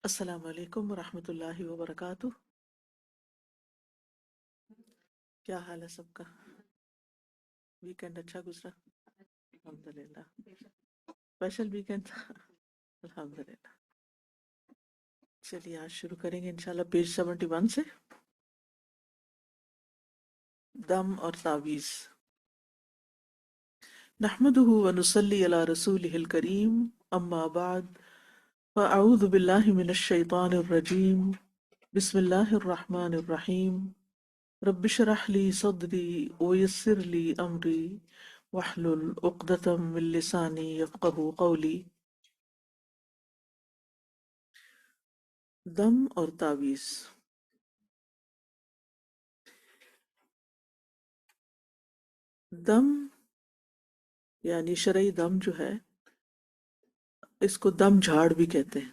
السلام علیکم ورحمۃ اللہ وبرکاتہ۔ کیا حال ہے سب کا؟ ویکینڈ اچھا گزرا؟ الحمدللہ۔ اسپیشل ویکینڈ تھا؟ الحمدللہ۔ چلیے آج شروع کریں گے انشاءاللہ پیج 71 سے، دم اور تعویذ۔ نحمده ونصلی علی رسولہ الکریم، اما بعد فاعوذ باللہ من الشیطان الرجیم، بسم اللہ الرحمن الرحیم۔ رب اشرح لی صدری ویسر لی امری واحلل عقدۃ من لسانی یفقہوا قولی۔ دم اور تعویذ۔ دم یعنی شرعی دم جو ہے اس کو دم جھاڑ بھی کہتے ہیں،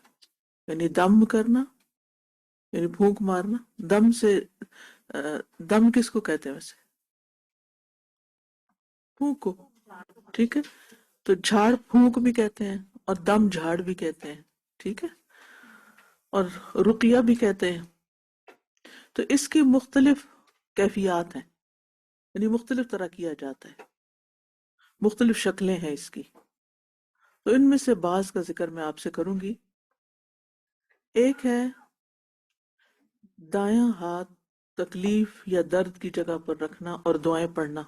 یعنی دم کرنا یعنی پھونک مارنا۔ دم سے دم کس کو کہتے ہیں ویسے؟ پھونک کو، ٹھیک ہے؟ تو جھاڑ پھونک بھی کہتے ہیں اور دم جھاڑ بھی کہتے ہیں، ٹھیک ہے؟ اور رقیہ بھی کہتے ہیں۔ تو اس کی مختلف کیفیات ہیں، یعنی مختلف طرح کیا جاتا ہے، مختلف شکلیں ہیں اس کی۔ تو ان میں سے بعض کا ذکر میں آپ سے کروں گی۔ ایک ہے دایاں ہاتھ تکلیف یا درد کی جگہ پر رکھنا اور دعائیں پڑھنا،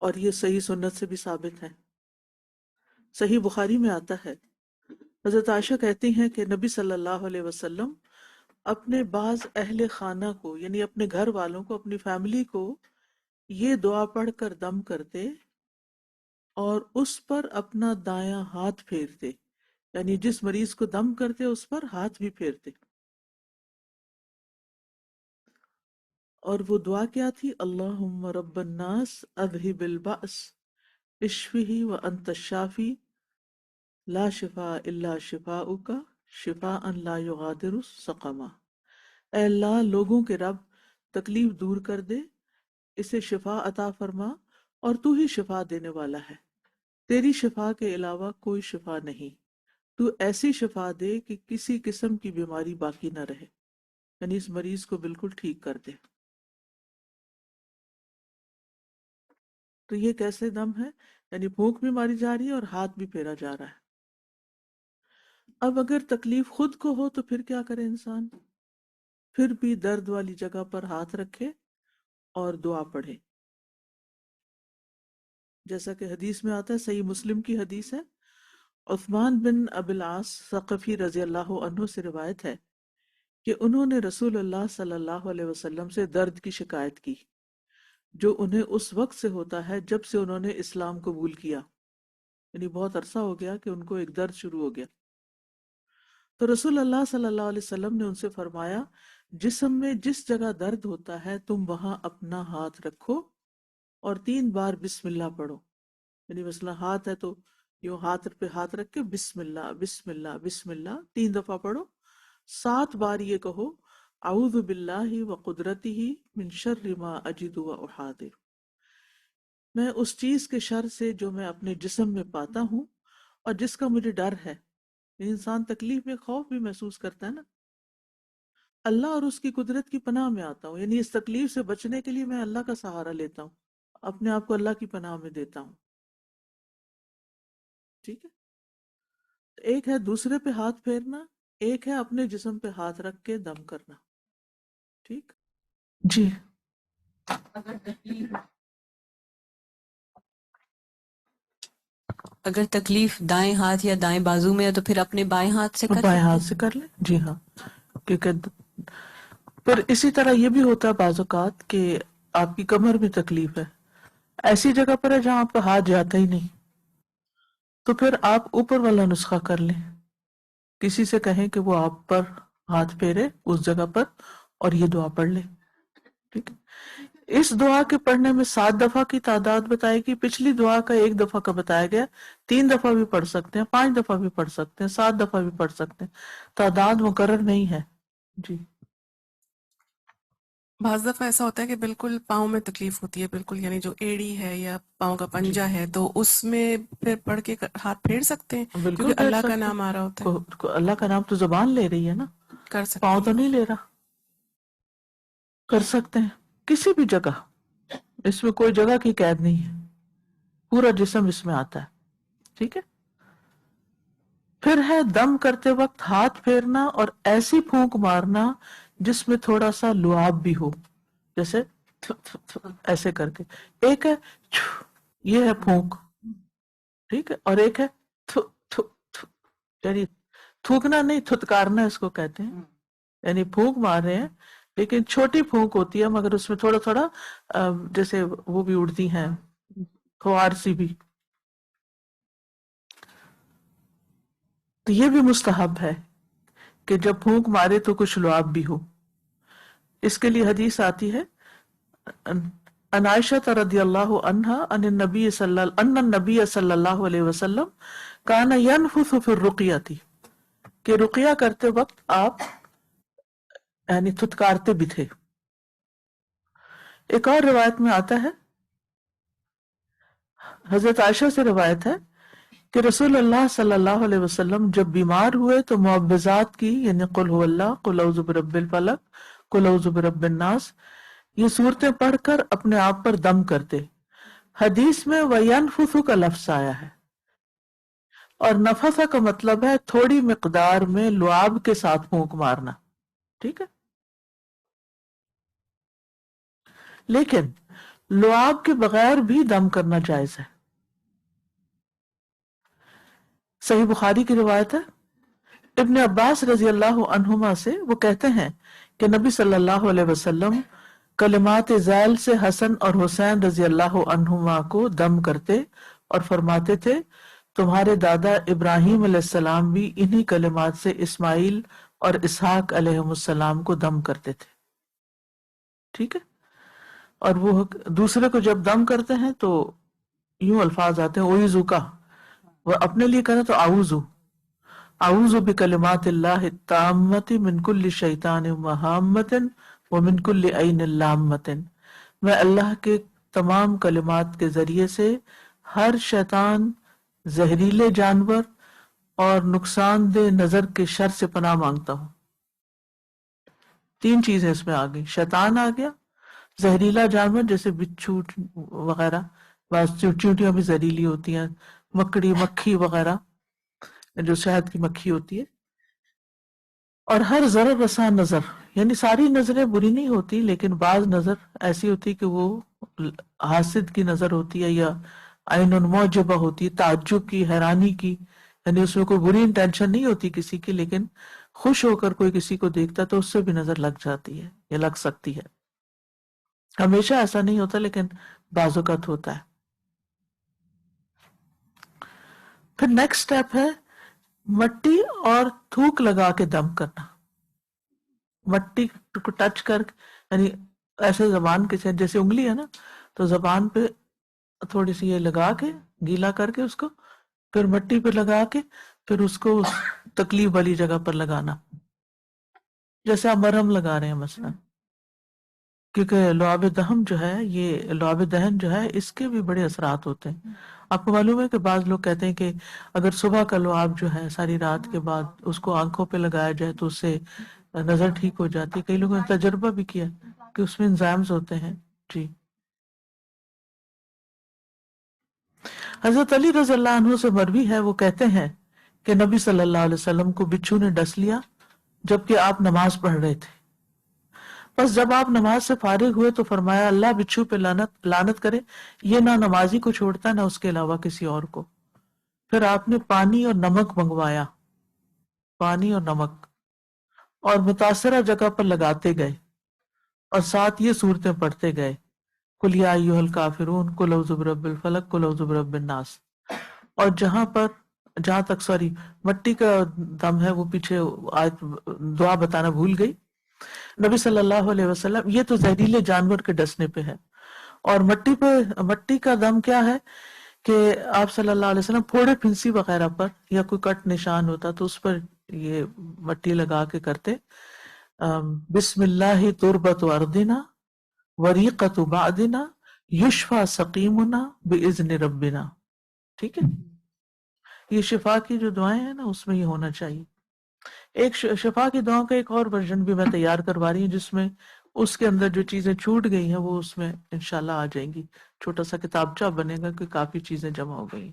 اور یہ صحیح سنت سے بھی ثابت ہے۔ صحیح بخاری میں آتا ہے، حضرت عائشہ کہتی ہیں کہ نبی صلی اللہ علیہ وسلم اپنے بعض اہل خانہ کو، یعنی اپنے گھر والوں کو، اپنی فیملی کو یہ دعا پڑھ کر دم کرتے اور اس پر اپنا دایاں ہاتھ پھیرتے، یعنی جس مریض کو دم کرتے اس پر ہاتھ بھی پھیرتے۔ اور وہ دعا کیا تھی؟ اللہم رب الناس اذہب البأس اشفہ وانت الشافی لا شفاء الا شفاؤک شفاء لا یغادر سقما۔ اے اللہ، لوگوں کے رب، تکلیف دور کر دے، اسے شفا عطا فرما، اور تو ہی شفا دینے والا ہے، تیری شفا کے علاوہ کوئی شفا نہیں، تو ایسی شفا دے کہ کسی قسم کی بیماری باقی نہ رہے، یعنی اس مریض کو بالکل ٹھیک کر دے۔ تو یہ کیسے دم ہے؟ یعنی پھونک بھی ماری جا رہی ہے اور ہاتھ بھی پھیرا جا رہا ہے۔ اب اگر تکلیف خود کو ہو تو پھر کیا کرے انسان؟ پھر بھی درد والی جگہ پر ہاتھ رکھے اور دعا پڑھے، جیسا کہ حدیث میں آتا ہے، صحیح مسلم کی حدیث ہے، عثمان بن ابی العاص ثقفی رضی اللہ عنہ سے روایت ہے کہ انہوں نے رسول اللہ صلی اللہ علیہ وسلم سے درد کی شکایت کی، جو انہیں اس وقت سے ہوتا ہے جب سے انہوں نے اسلام قبول کیا، یعنی بہت عرصہ ہو گیا کہ ان کو ایک درد شروع ہو گیا۔ تو رسول اللہ صلی اللہ علیہ وسلم نے ان سے فرمایا، جسم میں جس جگہ درد ہوتا ہے تم وہاں اپنا ہاتھ رکھو اور 3 بار بسم اللہ پڑھو، یعنی مثلا ہاتھ ہے تو یوں ہاتھ پہ ہاتھ رکھ کے بسم اللہ بسم اللہ بسم اللہ 3 دفعہ پڑھو، 7 بار یہ کہو اعوذ باللہ وقدرتہ من شر ما اجد واحاذر، میں اس چیز کے شر سے جو میں اپنے جسم میں پاتا ہوں اور جس کا مجھے ڈر ہے۔ انسان تکلیف میں خوف بھی محسوس کرتا ہے نا، اللہ اور اس کی قدرت کی پناہ میں آتا ہوں، یعنی اس تکلیف سے بچنے کے لیے میں اللہ کا سہارا لیتا ہوں، اپنے آپ کو اللہ کی پناہ میں دیتا ہوں، ٹھیک ہے؟ ایک ہے دوسرے پہ ہاتھ پھیرنا، ایک ہے اپنے جسم پہ ہاتھ رکھ کے دم کرنا، ٹھیک جی؟ اگر تکلیف دائیں ہاتھ یا دائیں بازو میں ہے تو پھر اپنے بائیں ہاتھ سے کر بائیں سکتے ہاتھ سے کر لیں، جی ہاں، کیونکہ پھر اسی طرح یہ بھی ہوتا ہے بعض اوقات کہ آپ کی کمر میں تکلیف ہے، ایسی جگہ پر ہے جہاں آپ کا ہاتھ جاتا ہی نہیں، تو پھر آپ اوپر والا نسخہ کر لیں، کسی سے کہیں کہ وہ آپ پر ہاتھ پھیرے اس جگہ پر اور یہ دعا پڑھ لیں، ٹھیک ہے؟ اس دعا کے پڑھنے میں 7 دفعہ کی تعداد بتائے گی، پچھلی دعا کا 1 دفعہ کا بتایا گیا، 3 دفعہ بھی پڑھ سکتے ہیں، 5 دفعہ بھی پڑھ سکتے ہیں، 7 دفعہ بھی پڑھ سکتے ہیں، تعداد مقرر نہیں ہے، جی۔ بعض دفعہ ایسا ہوتا ہے کہ بالکل پاؤں میں تکلیف ہوتی ہے، بالکل یعنی جو ایڑی ہے یا پاؤں کا جی پنجہ ہے، تو اس میں پھر پڑھ کے ہاتھ پھیر سکتے ہیں بالکل کیونکہ پھیر اللہ کا سکتے، نام آ رہا ہوتا ہے؟ اللہ کا نام تو زبان لے رہی ہے نا، کر سکتے پاؤں تو ہیں۔ نہیں لے رہا، کر سکتے ہیں کسی بھی جگہ، اس میں کوئی جگہ کی قید نہیں ہے، پورا جسم اس میں آتا ہے، ٹھیک ہے۔ پھر ہے دم کرتے وقت ہاتھ پھیرنا اور ایسی پھونک مارنا جس میں تھوڑا سا لعاب بھی ہو، جیسے تھو تھو تھو ایسے کر کے، ایک ہے چھو، یہ ہے پھونک، ٹھیک ہے، اور ایک ہے تھو تھو تھو، یعنی تھوکنا نہیں، تھتکارنا اس کو کہتے ہیں، یعنی پھونک مار رہے ہیں لیکن چھوٹی پھونک ہوتی ہے، مگر اس میں تھوڑا تھوڑا جیسے وہ بھی اڑتی ہیں فوار سی بھی، تو یہ بھی مستحب ہے کہ جب پھونک مارے تو کچھ لعاب بھی ہو۔ اس کے لیے حدیث آتی ہے ان عائشہ رضی اللہ عنہا ان النبی صلی اللہ علیہ وسلم کان ینفث فی الرقیہ، کہ رقیہ کرتے وقت آپ یعنی تھتکارتے بھی تھے۔ ایک اور روایت میں آتا ہے، حضرت عائشہ سے روایت ہے کہ رسول اللہ صلی اللہ علیہ وسلم جب بیمار ہوئے تو معوذات کی، یعنی قل هو اللہ، قل اعوذ برب الفلق، قل اعوذ برب الناس، یہ صورتیں پڑھ کر اپنے آپ پر دم کرتے۔ حدیث میں وَيَنْفُثُ کا لفظ آیا ہے، اور نفث کا مطلب ہے تھوڑی مقدار میں لعاب کے ساتھ پھونک مارنا، ٹھیک ہے، لیکن لعاب کے بغیر بھی دم کرنا جائز ہے۔ صحیح بخاری کی روایت ہے، ابن عباس رضی اللہ عنہما سے، وہ کہتے ہیں کہ نبی صلی اللہ علیہ وسلم کلمات ذیل سے حسن اور حسین رضی اللہ عنہما کو دم کرتے اور فرماتے تھے تمہارے دادا ابراہیم علیہ السلام بھی انہی کلمات سے اسماعیل اور اسحاق علیہ السلام کو دم کرتے تھے، ٹھیک ہے۔ اور وہ دوسرے کو جب دم کرتے ہیں تو یوں الفاظ آتے ہیں اوئیزو کا، وہ اپنے لیے کریں تو اعوذ بکلمات اللہ التامۃ من کل شیطان وہامۃ ومن کل عین لامۃ، میں اللہ کے تمام کلمات کے ذریعے سے ہر شیطان، زہریلے جانور اور نقصان دہ نظر کے شر سے پناہ مانگتا ہوں۔ تین چیزیں اس میں آ گئی، شیطان آ گیا، زہریلا جانور جیسے بچھو وغیرہ، بعض چیونٹیاں بھی زہریلی ہوتی ہیں، مکڑی، مکھی وغیرہ جو شہد کی مکھی ہوتی ہے، اور ہر ضرر رساں نظر، یعنی ساری نظریں بری نہیں ہوتی لیکن بعض نظر ایسی ہوتی کہ وہ حاسد کی نظر ہوتی ہے یا عین معجبہ ہوتی ہے، تعجب کی، حیرانی کی، یعنی اس میں کوئی بری انٹینشن نہیں ہوتی کسی کی، لیکن خوش ہو کر کوئی کسی کو دیکھتا تو اس سے بھی نظر لگ جاتی ہے یا لگ سکتی ہے۔ ہمیشہ ایسا نہیں ہوتا لیکن بعض اوقات ہوتا ہے۔ پھر نیکسٹ سٹیپ ہے مٹی اور تھوک لگا کے دم کرنا، مٹی کو ٹچ کر، یعنی ایسے زبان کے ساتھ، جیسے انگلی ہے نا تو زبان پہ تھوڑی سی یہ لگا کے، گیلا کر کے اس کو، پھر مٹی پہ لگا کے، پھر اس کو اس تکلیف والی جگہ پر لگانا، جیسے آپ مرہم لگا رہے ہیں مثلا، کیونکہ لعاب دہن جو ہے، یہ لعاب دہن جو ہے اس کے بھی بڑے اثرات ہوتے ہیں۔ آپ کو معلوم ہے کہ بعض لوگ کہتے ہیں کہ اگر صبح کا لعاب جو ہے ساری رات کے بعد اس کو آنکھوں پہ لگایا جائے تو اس سے نظر ٹھیک ہو جاتی ہے، کئی لوگوں نے تجربہ بھی کیا کہ اس میں انزائمز ہوتے ہیں۔ جی، حضرت علی رضی اللہ عنہ سے مروی ہے، وہ کہتے ہیں کہ نبی صلی اللہ علیہ وسلم کو بچھو نے ڈس لیا جبکہ آپ نماز پڑھ رہے تھے، بس جب آپ نماز سے فارغ ہوئے تو فرمایا اللہ بچھو پہ لعنت کرے، یہ نہ نمازی کو چھوڑتا نہ اس کے علاوہ کسی اور کو۔ پھر آپ نے پانی اور نمک منگوایا، پانی اور نمک، اور متاثرہ جگہ پر لگاتے گئے اور ساتھ یہ صورتیں پڑھتے گئے، قل یا ایھا الکافرون، قل اعوذ برب الفلق، قل اعوذ برب الناس، اور جہاں تک مٹی کا دم ہے وہ پیچھے آیت دعا بتانا بھول گئی۔ نبی صلی اللہ علیہ وسلم، یہ تو زہریلے جانور کے ڈسنے پہ ہے، اور مٹی کا دم کیا ہے کہ آپ صلی اللہ علیہ وسلم پھوڑے پھنسی وغیرہ پر یا کوئی کٹ نشان ہوتا تو اس پر یہ مٹی لگا کے کرتے، بسم اللہ تربت اردنا وریقۃ بعدنا یشفى سقیمنا باذن ربنا. ٹھیک ہے، یہ شفا کی جو دعائیں ہیں نا اس میں یہ ہونا چاہیے. ایک شفا کی دعاؤں کا ایک اور ورژن بھی میں تیار کروا رہی ہوں جس میں اس کے اندر جو چیزیں چھوٹ گئی ہیں وہ اس میں انشاءاللہ آ جائیں گی. چھوٹا سا کتابچہ بنے گا کہ کافی چیزیں جمع ہو گئی.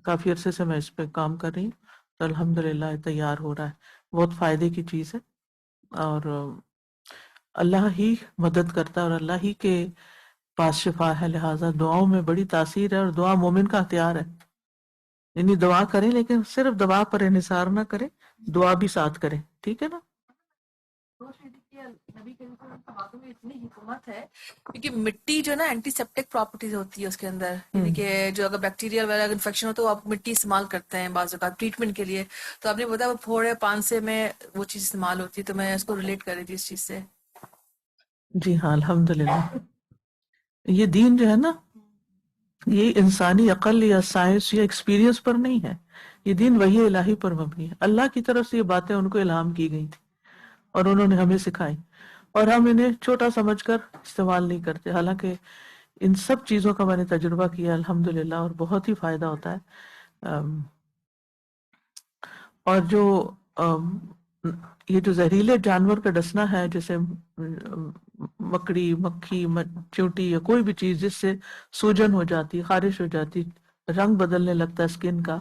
کافی عرصے سے میں اس پہ کام کر رہی ہوں تو الحمدللہ یہ تیار ہو رہا ہے. بہت فائدے کی چیز ہے اور اللہ ہی مدد کرتا ہے اور اللہ ہی کے پاس شفا ہے. لہٰذا دعاؤں میں بڑی تاثیر ہے اور دعا مومن کا ہتھیار ہے. یعنی دعا کریں لیکن صرف دعا پر انحصار نہ کریں، دعا بھی ساتھ کریں. ٹھیک ہے نا؟ نبی کریم صلی اللہ علیہ وسلم کی باتوں میں اتنی حکمت ہے کیونکہ مٹی جو ہے نا اینٹی سیپٹک پراپرٹیز ہوتی ہے اس کے اندر، یعنی کہ جو اگر بیکٹیریل وغیرہ انفیکشن ہو تو آپ مٹی استعمال کرتے ہیں بعض اوقات ٹریٹمنٹ کے لیے. تو آپ نے بتایا وہ پھوڑے پانسے میں وہ چیز استعمال ہوتی ہے، تو میں اس کو ریلیٹ کر رہی تھی اس چیز سے. جی ہاں الحمدللہ. یہ دین جو ہے نا یہ انسانی عقل یا سائنس یا ایکسپیرینس پر نہیں ہے، یہ دین وحی الہی پر مبنی ہے. اللہ کی طرف سے یہ باتیں ان کو الہام کی گئی تھی اور انہوں نے ہمیں سکھائی اور ہم انہیں چھوٹا سمجھ کر استعمال نہیں کرتے. حالانکہ ان سب چیزوں کا میں نے تجربہ کیا الحمدللہ اور بہت ہی فائدہ ہوتا ہے. اور جو یہ جو زہریلے جانور کا ڈسنا ہے جیسے مکڑی، مکھی، چیونٹی یا کوئی بھی چیز جس سے سوجن ہو جاتی، خارش ہو جاتی، رنگ بدلنے لگتا ہے اسکن کا،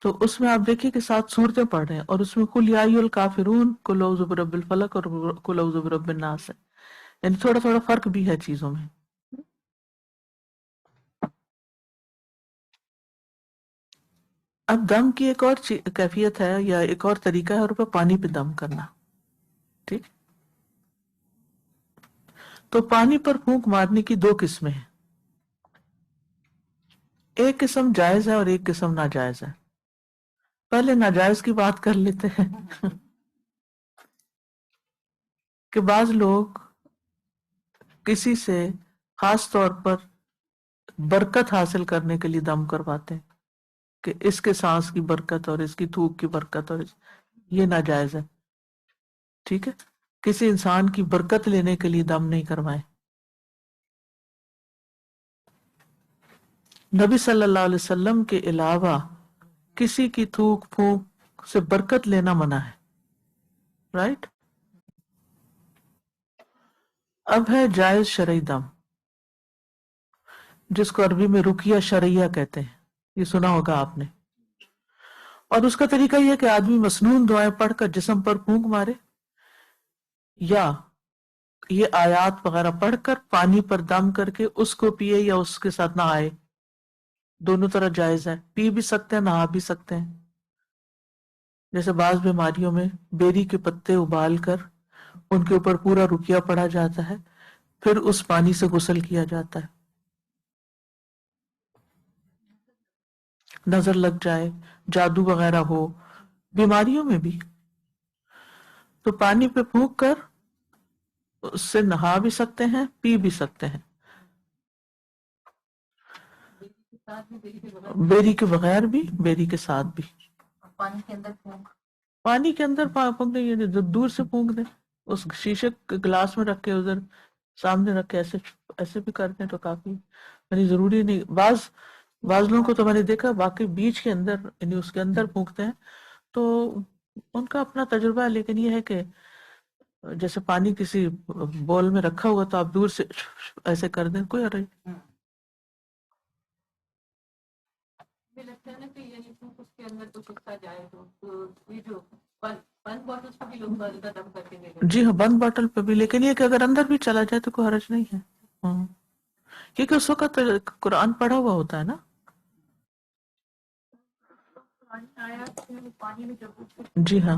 تو اس میں آپ دیکھیے کہ 7 صورتیں پڑھ رہے ہیں اور اس میں قل یا ایھا الکافرون، قل اعوذ برب الفلق اور قل اعوذ برب الناس ہے. یعنی تھوڑا تھوڑا فرق بھی ہے چیزوں میں. اب دم کی ایک اور کیفیت ہے یا ایک اور طریقہ ہے اور وہ پانی پہ دم کرنا. ٹھیک، تو پانی پر پھونک مارنے کی 2 قسمیں ہیں. ایک قسم جائز ہے اور ایک قسم ناجائز ہے. پہلے ناجائز کی بات کر لیتے ہیں کہ بعض لوگ کسی سے خاص طور پر برکت حاصل کرنے کے لیے دم کرواتے ہیں کہ اس کے سانس کی برکت اور اس کی تھوک کی برکت، اور یہ ناجائز ہے. ٹھیک ہے، کسی انسان کی برکت لینے کے لیے دم نہیں کروائیں. نبی صلی اللہ علیہ وسلم کے علاوہ کسی کی تھوک پھونک سے برکت لینا منع ہے. رائٹ؟ اب ہے جائز شرعی دم جس کو عربی میں رقیہ شرعیہ کہتے ہیں، یہ سنا ہوگا آپ نے. اور اس کا طریقہ یہ کہ آدمی مسنون دعائیں پڑھ کر جسم پر پھونک مارے یا یہ آیات وغیرہ پڑھ کر پانی پر دم کر کے اس کو پیے یا اس کے ساتھ نہائے. دونوں طرح جائز ہے، پی بھی سکتے ہیں، نہا بھی سکتے ہیں. جیسے بعض بیماریوں میں بیری کے پتے ابال کر ان کے اوپر پورا رقیہ پڑھا جاتا ہے، پھر اس پانی سے غسل کیا جاتا ہے. نظر لگ جائے، جادو وغیرہ ہو، بیماریوں میں بھی تو پانی پہ پھونک کر اس سے نہا بھی سکتے ہیں، پی بھی سکتے ہیں. بیری کے بغیر بھی، بیری کے ساتھ بھی. پانی کے اندر پھونک، پانی کے اندر پھونک دیں، یعنی دور سے پھونک دیں، اس شیشے کے گلاس میں رکھ کے ادھر سامنے رکھ کے ایسے بھی کر دیں تو کافی. یعنی ضروری نہیں. بعض لوگوں کو تو میں نے دیکھا واقعی بیچ کے اندر یعنی اس کے اندر پھونکتے ہیں تو ان کا اپنا تجربہ ہے. لیکن یہ ہے کہ جیسے پانی کسی بول میں رکھا ہوا تو آپ دور سے ایسے کر دیں، کوئی حرج نہیں. لگتا ہے نا کہ یعنی اس کے اندر کچھ حصہ جائے تو یہ جو بند بوٹلز پہ بھی لوگ زیادہ دم کر کے لے لیتے ہیں. جی ہاں، بند باٹل پہ بھی، لیکن یہ کہ اگر اندر بھی چلا جائے تو کوئی حرج نہیں ہے. کیونکہ اس وقت قرآن پڑھا ہوا ہوتا ہے نا. جی ہاں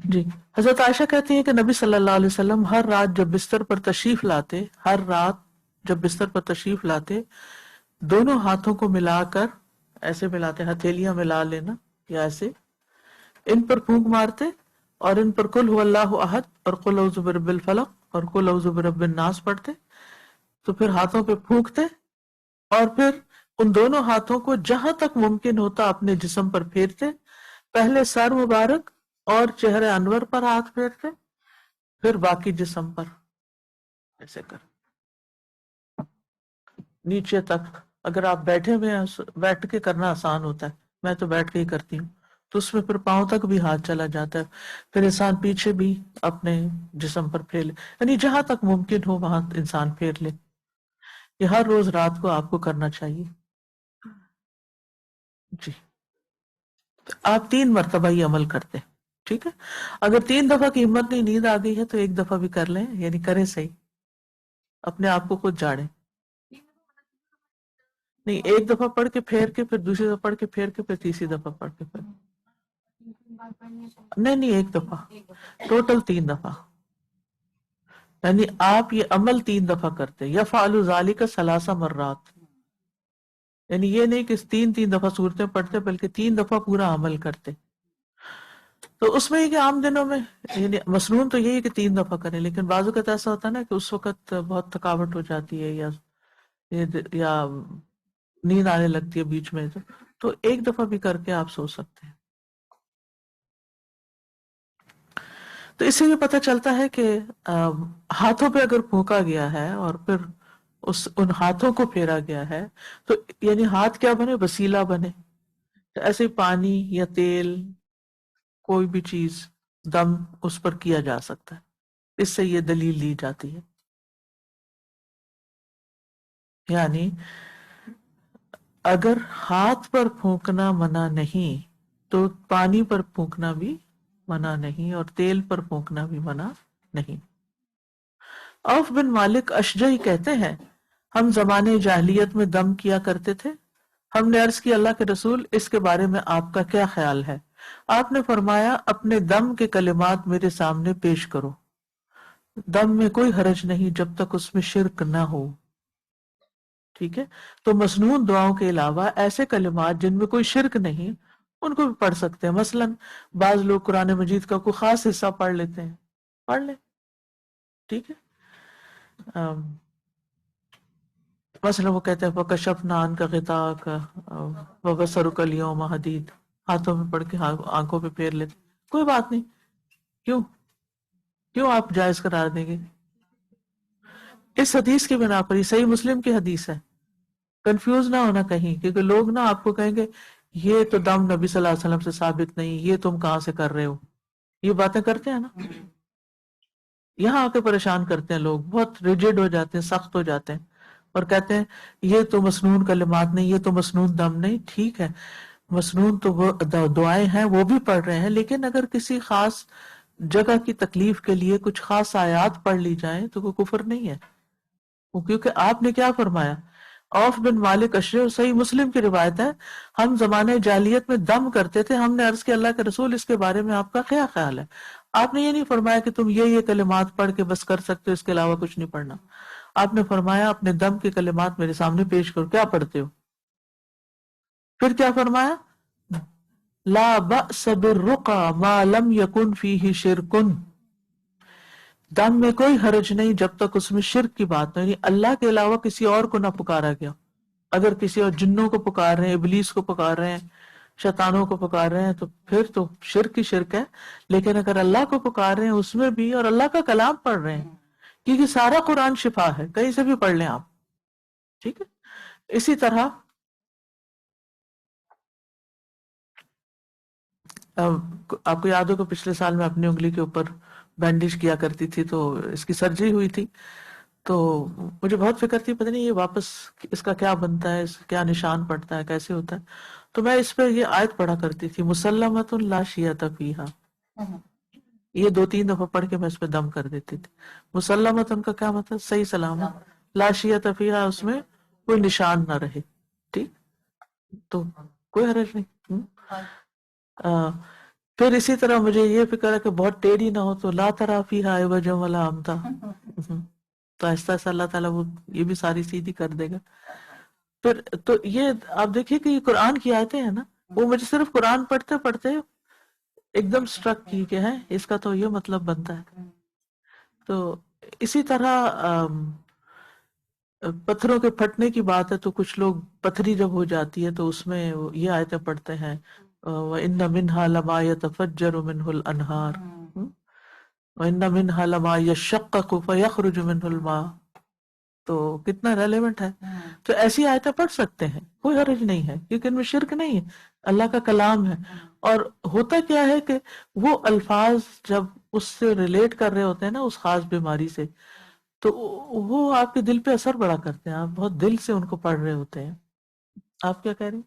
جی. حضرت عائشہ کہتی ہیں کہ نبی صلی اللہ علیہ وسلم ہر رات جب بستر پر تشریف لاتے دونوں ہاتھوں کو ملا کر ایسے ملاتے، ہتھیلیاں ملا لینا یا ایسے، ان پر پھونک مارتے اور ان پر قل هو اللہ احد اور قل اعوذ برب الفلق اور قل اعوذ برب الناس پڑھتے. تو پھر ہاتھوں پہ پھونکتے اور پھر ان دونوں ہاتھوں کو جہاں تک ممکن ہوتا اپنے جسم پر پھیرتے. پہلے سر مبارک اور چہرے انور پر ہاتھ پھیرتے، پھر باقی جسم پر. ایسے کر نیچے تک. اگر آپ بیٹھے ہوئے ہیں بیٹھ کے کرنا آسان ہوتا ہے، میں تو بیٹھ کے ہی کرتی ہوں، تو اس میں پھر پاؤں تک بھی ہاتھ چلا جاتا ہے. پھر انسان پیچھے بھی اپنے جسم پر پھیر لے، یعنی جہاں تک ممکن ہو وہاں انسان پھیر لے. یہ ہر روز رات کو آپ کو کرنا چاہیے. جی آپ 3 مرتبہ یہ عمل کرتے ہیں، ٹھیک ہے. اگر 3 دفعہ کی ہمت نہیں، نیند آ گئی ہے تو 1 دفعہ بھی کر لیں، یعنی کریں صحیح، اپنے آپ کو خود جاڑیں. نہیں، 1 دفعہ پڑھ کے پھیر کے پھر دوسری دفعہ پڑھ کے پھیر کے پھر تیسری دفعہ پڑھ کے پھر نہیں 1 دفعہ، ٹوٹل 3 دفعہ. یعنی آپ یہ عمل 3 دفعہ کرتے، یا فعلوا ذالک 3 مرات، یعنی یہ نہیں کہ 3 3 دفعہ صورتیں پڑھتے بلکہ 3 دفعہ پورا عمل کرتے. تو اس میں یہ کہ عام دنوں میں یعنی مسنون تو یہی ہے کہ 3 دفعہ کریں، لیکن بعض اوقات ایسا ہوتا ہے نا کہ اس وقت بہت تھکاوٹ ہو جاتی ہے، یا نیند آنے لگتی ہے بیچ میں، تو 1 دفعہ بھی کر کے آپ سو سکتے ہیں. تو اس سے یہ پتہ چلتا ہے کہ ہاتھوں پہ اگر پھونکا گیا ہے اور پھر ان ہاتھوں کو پھیرا گیا ہے تو یعنی ہاتھ کیا بنے، وسیلہ بنے. تو ایسے پانی یا تیل، کوئی بھی چیز، دم اس پر کیا جا سکتا ہے. اس سے یہ دلیل لی جاتی ہے. یعنی اگر ہاتھ پر پھونکنا منع نہیں تو پانی پر پھونکنا بھی منع نہیں، اور تیل پر پھونکنا بھی منع نہیں. عوف بن مالک اشجعی کہتے ہیں ہم زمانے جاہلیت میں دم کیا کرتے تھے. ہم نے عرض کی اللہ کے رسول اس کے بارے میں آپ کا کیا خیال ہے؟ آپ نے فرمایا اپنے دم کے کلمات میرے سامنے پیش کرو، دم میں کوئی حرج نہیں جب تک اس میں شرک نہ ہو. ٹھیک ہے، تو مسنون دعاؤں کے علاوہ ایسے کلمات جن میں کوئی شرک نہیں ان کو بھی پڑھ سکتے ہیں. مثلا بعض لوگ قرآن مجید کا کوئی خاص حصہ پڑھ لیتے ہیں، پڑھ لیں، ٹھیک ہے. مثلا وہ کہتے ہیں فَكَشَفْنَا عَنْكَ غِطَاءَكَ وَبَصَرُكَ الْيَوْمَ حَدِيدٌ، ہاتھوں میں پڑھ کے آنکھوں پہ پھیر لیتے، کوئی بات نہیں. کیوں آپ جائز قرار دیں گے؟ اس حدیث کی بنا پر، یہ صحیح مسلم کی حدیث ہے، کنفیوز نہ ہونا کہیں، کیونکہ لوگ نا آپ کو کہیں گے یہ تو دم نبی صلی اللہ علیہ وسلم سے ثابت نہیں، یہ تم کہاں سے کر رہے ہو. یہ باتیں کرتے ہیں نا، یہاں آ کے پریشان کرتے ہیں لوگ، بہت ریجڈ ہو جاتے ہیں، سخت ہو جاتے ہیں، اور کہتے ہیں یہ تو مسنون کلمات نہیں، یہ تو مسنون دم نہیں. ٹھیک ہے، مسنون تو وہ دعائیں ہیں وہ بھی پڑھ رہے ہیں، لیکن اگر کسی خاص جگہ کی تکلیف کے لیے کچھ خاص آیات پڑھ لی جائیں تو وہ کفر نہیں ہے. کیونکہ آپ نے کیا فرمایا، عوف بن مالک اشجعی، صحیح مسلم کی روایت ہے، ہم زمانے جاہلیت میں دم کرتے تھے. ہم نے عرض کیا اللہ کے رسول اس کے بارے میں آپ کا کیا خیال ہے؟ آپ نے یہ نہیں فرمایا کہ تم یہ کلمات پڑھ کے بس کر سکتے ہو، اس کے علاوہ کچھ نہیں پڑھنا. آپ نے فرمایا اپنے دم کے کلمات میرے سامنے پیش کرو، کیا پڑھتے ہو؟ پھر کیا فرمایا، لا بأس بالرقى ما لم يكن فيه شرك، دم میں کوئی حرج نہیں جب تک اس میں شرک کی بات نہیں، یعنی اللہ کے علاوہ کسی اور کو نہ پکارا گیا. اگر کسی اور جنوں کو پکار رہے ہیں، ابلیس کو پکار رہے ہیں، شیطانوں کو پکار رہے ہیں تو پھر تو شرک ہی شرک ہے. لیکن اگر اللہ کو پکار رہے ہیں اس میں بھی، اور اللہ کا کلام پڑھ رہے ہیں، کیونکہ سارا قرآن شفا ہے، کہیں سے بھی پڑھ لیں آپ، ٹھیک ہے. اسی طرح آپ کو یاد ہو کہ پچھلے سال میں اپنی انگلی کے اوپر بینڈیج کیا کرتی تھی، تو اس کی سرجری ہوئی تھی، تو مجھے بہت فکر تھی پتہ نہیں یہ واپس اس کا کیا بنتا ہے، اس کا کیا نشان پڑتا ہے، کیسے ہوتا ہے. تو میں اس پہ یہ آیت پڑھا کرتی تھی، مسلمۃ لا شیۃ فیہا، یہ 2 3 دفعہ پڑھ کے میں اس پہ دم کر دیتی تھی. مسلمۃ کا کیا مطلب، صحیح سلامت، لا شیۃ فیہا اس میں کوئی نشان نہ رہے، ٹھیک، تو کوئی حرج نہیں. پھر اسی طرح مجھے یہ فکر ہے کہ بہت ٹیڑھی نہ ہو، تو لا تری فیہا عوجا ولا امتا، تو آہستہ آہستہ اللہ تعالیٰ وہ یہ بھی ساری سیدھی کر دے گا. پھر تو یہ آپ دیکھیے کہ یہ قرآن کی آیتیں ہیں نا، وہ مجھے صرف قرآن پڑھتے پڑھتے ایک دم سٹرک کی کہ ہے اس کا تو یہ مطلب بنتا ہے. تو اسی طرح پتھروں کے پھٹنے کی بات ہے، تو کچھ لوگ پتھری جب ہو جاتی ہے تو اس میں یہ آیتیں پڑھتے ہیں وَإِنَّ مِنْهَا لَمَا يَتَفَجَّرُ مِنْهُ الْأَنْهَارُ، وَإِنَّ مِنْهَا لَمَا يَشَّقَّقُ فَيَخْرُجُ مِنْهُ الْمَاءُ، تو کتنا ریلیونٹ ہے. تو ایسی آیتیں پڑھ سکتے ہیں، کوئی حرج نہیں ہے، کیونکہ ان میں شرک نہیں ہے، اللہ کا کلام ہے. اور ہوتا کیا ہے کہ وہ الفاظ جب اس سے ریلیٹ کر رہے ہوتے ہیں نا اس خاص بیماری سے، تو وہ آپ کے دل پہ اثر بڑا کرتے ہیں، آپ بہت دل سے ان کو پڑھ رہے ہوتے ہیں. آپ کیا کہہ رہی ہیں؟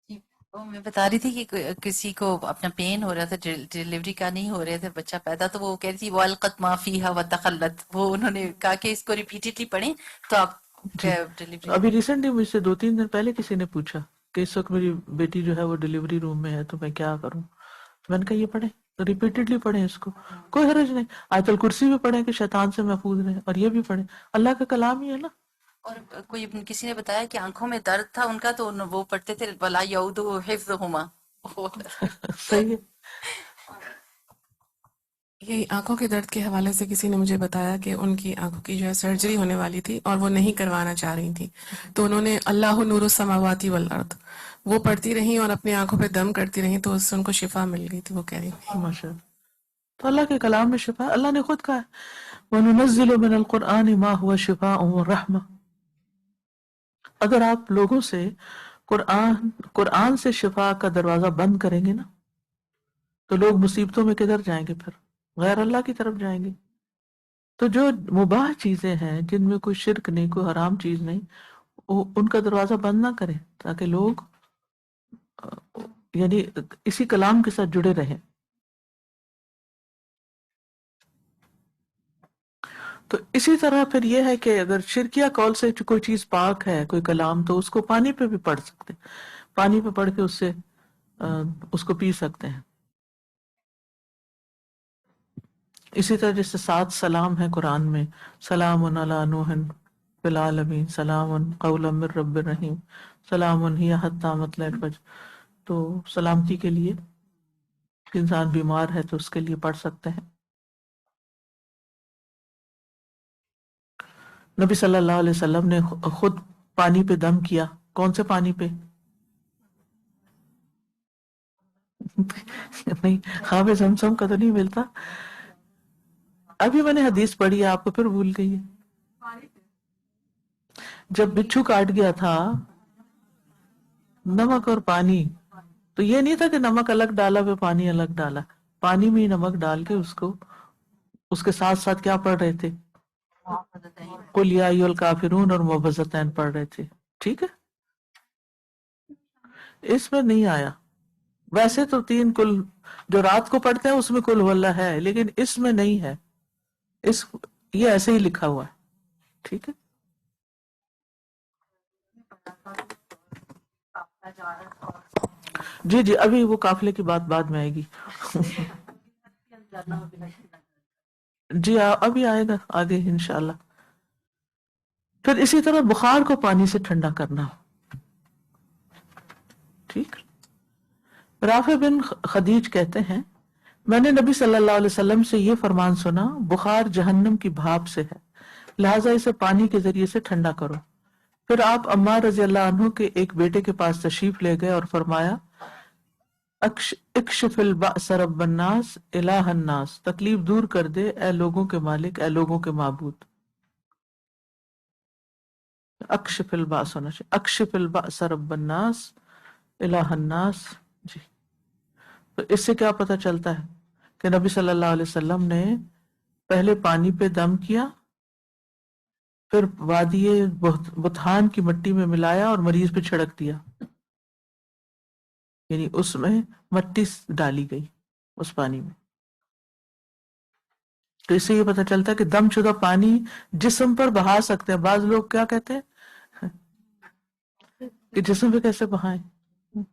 جی، وہ میں بتا رہی تھی کہ کسی کو اپنا پین ہو رہا تھا، ڈلیوری کا نہیں ہو رہے تھے بچہ پیدا، تو وہ کہہ رہی تھی وَأَلْقَتْ مَا فِيهَا وَتَخَلَّتْ، وہ انہوں نے کہا کہ اس کو ریپیٹڈلی پڑھیں تو آپ جی، ڈلیوری. ابھی ریسنٹلی مجھ سے 2-3 دن پہلے کسی نے پوچھا کہ اس وقت میری بیٹی جو ہے وہ ڈلیوری روم میں ہے تو میں کیا کروں. تو میں نے کہا یہ پڑھیں، ریپیٹڈلی پڑھیں اس کو، کوئی حرج نہیں. آیت الکرسی بھی پڑھیں کہ شیطان سے محفوظ رہیں، اور یہ بھی پڑھیں، اللہ کا کلام ہی ہے نا. اور کوئی کسی نے بتایا کہ آنکھوں میں درد تھا ان کا، تو وہ پڑھتے تھے وَلَا يَعُودُهُ حِفْظُهُمَا. صحیح ہے. یہ آنکھوں کے درد کے حوالے سے کسی نے مجھے بتایا کہ ان کی آنکھوں کی جو ہے سرجری ہونے والی تھی اور وہ نہیں کروانا چاہ رہی تھی، تو انہوں نے اللہ نور السماوات والارض وہ پڑھتی رہیں اور اپنی آنکھوں پہ دم کرتی رہیں، تو اس سے ان کو شفا مل گئی تھی، وہ کہہ رہی تھی. ماشاء اللہ. تو اللہ کے کلام میں شفا ہے. اللہ نے خود کہا ہے وَنُنَزِّلُ مِنَ الْقُرْآنِ مَا هُوَ شِفَاءٌ وَرَحْمَةٌ. اگر آپ لوگوں سے قرآن سے شفا کا دروازہ بند کریں گے نا تو لوگ مصیبتوں میں کدھر جائیں گے؟ پھر غیر اللہ کی طرف جائیں گے. تو جو مباح چیزیں ہیں جن میں کوئی شرک نہیں، کوئی حرام چیز نہیں، ان کا دروازہ بند نہ کریں تاکہ لوگ یعنی اسی کلام کے ساتھ جڑے رہیں. تو اسی طرح پھر یہ ہے کہ اگر شرکیہ قول سے کوئی چیز پاک ہے، کوئی کلام، تو اس کو پانی پہ بھی پڑھ سکتے ہیں، پانی پہ پڑھ کے اس سے اس کو پی سکتے ہیں. اسی طرح جیسے 7 سلام ہے قرآن میں، سلام علی نوح فی العالمین، سلام قولا من رب الرحیم، سلام ہی حتی مطلع الفجر. تو سلامتی کے لیے انسان بیمار ہے تو اس کے لیے پڑھ سکتے ہیں. نبی صلی اللہ علیہ وسلم نے خود پانی پہ دم کیا. کون سے پانی پہ؟ نہیں، خواب زمزم کا تو نہیں ملتا. ابھی میں نے حدیث پڑھی ہے، آپ کو پھر بھول گئی ہے. جب بچھو کاٹ گیا تھا، نمک اور پانی، تو یہ نہیں تھا کہ نمک الگ ڈالا پھر پانی الگ ڈالا، پانی میں ہی نمک ڈال کے اس کو اس کے ساتھ ساتھ کیا پڑھ رہے تھے؟ قل یا ایھا الکافرون اور معوذتین پڑھ رہے تھے. ٹھیک ہے، اس میں نہیں آیا. ویسے تو 3 کل جو رات کو پڑھتے ہیں اس میں کل ہو اللہ ہے، لیکن اس میں نہیں ہے. یہ ایسے ہی لکھا ہوا ہے. ٹھیک ہے. جی ابھی وہ قافلے کی بات بعد میں آئے گی. جی ابھی آئے گا آگے انشاءاللہ. پھر اسی طرح بخار کو پانی سے ٹھنڈا کرنا. ٹھیک. رافع بن خدیج کہتے ہیں میں نے نبی صلی اللہ علیہ وسلم سے یہ فرمان سنا، بخار جہنم کی بھاپ سے ہے، لہٰذا اسے پانی کے ذریعے سے ٹھنڈا کرو. پھر آپ عمار رضی اللہ عنہ کے ایک بیٹے کے پاس تشریف لے گئے اور فرمایا اکشف البأس رب الناس الہ الناس، تکلیف دور کر دے اے لوگوں کے مالک، اے لوگوں کے معبود. اکشف البأس ہونا چاہیے، اکشف البأس رب الناس الہ الناس. جی، تو اس سے کیا پتہ چلتا ہے کہ نبی صلی اللہ علیہ وسلم نے پہلے پانی پہ دم کیا، پھر وادی بطحان کی مٹی میں ملایا اور مریض پہ چھڑک دیا، یعنی اس میں مٹی ڈالی گئی اس پانی میں. تو اس سے یہ پتہ چلتا ہے کہ دم شدہ پانی جسم پر بہا سکتے ہیں. بعض لوگ کیا کہتے ہیں کہ جسم پہ کیسے بہائیں،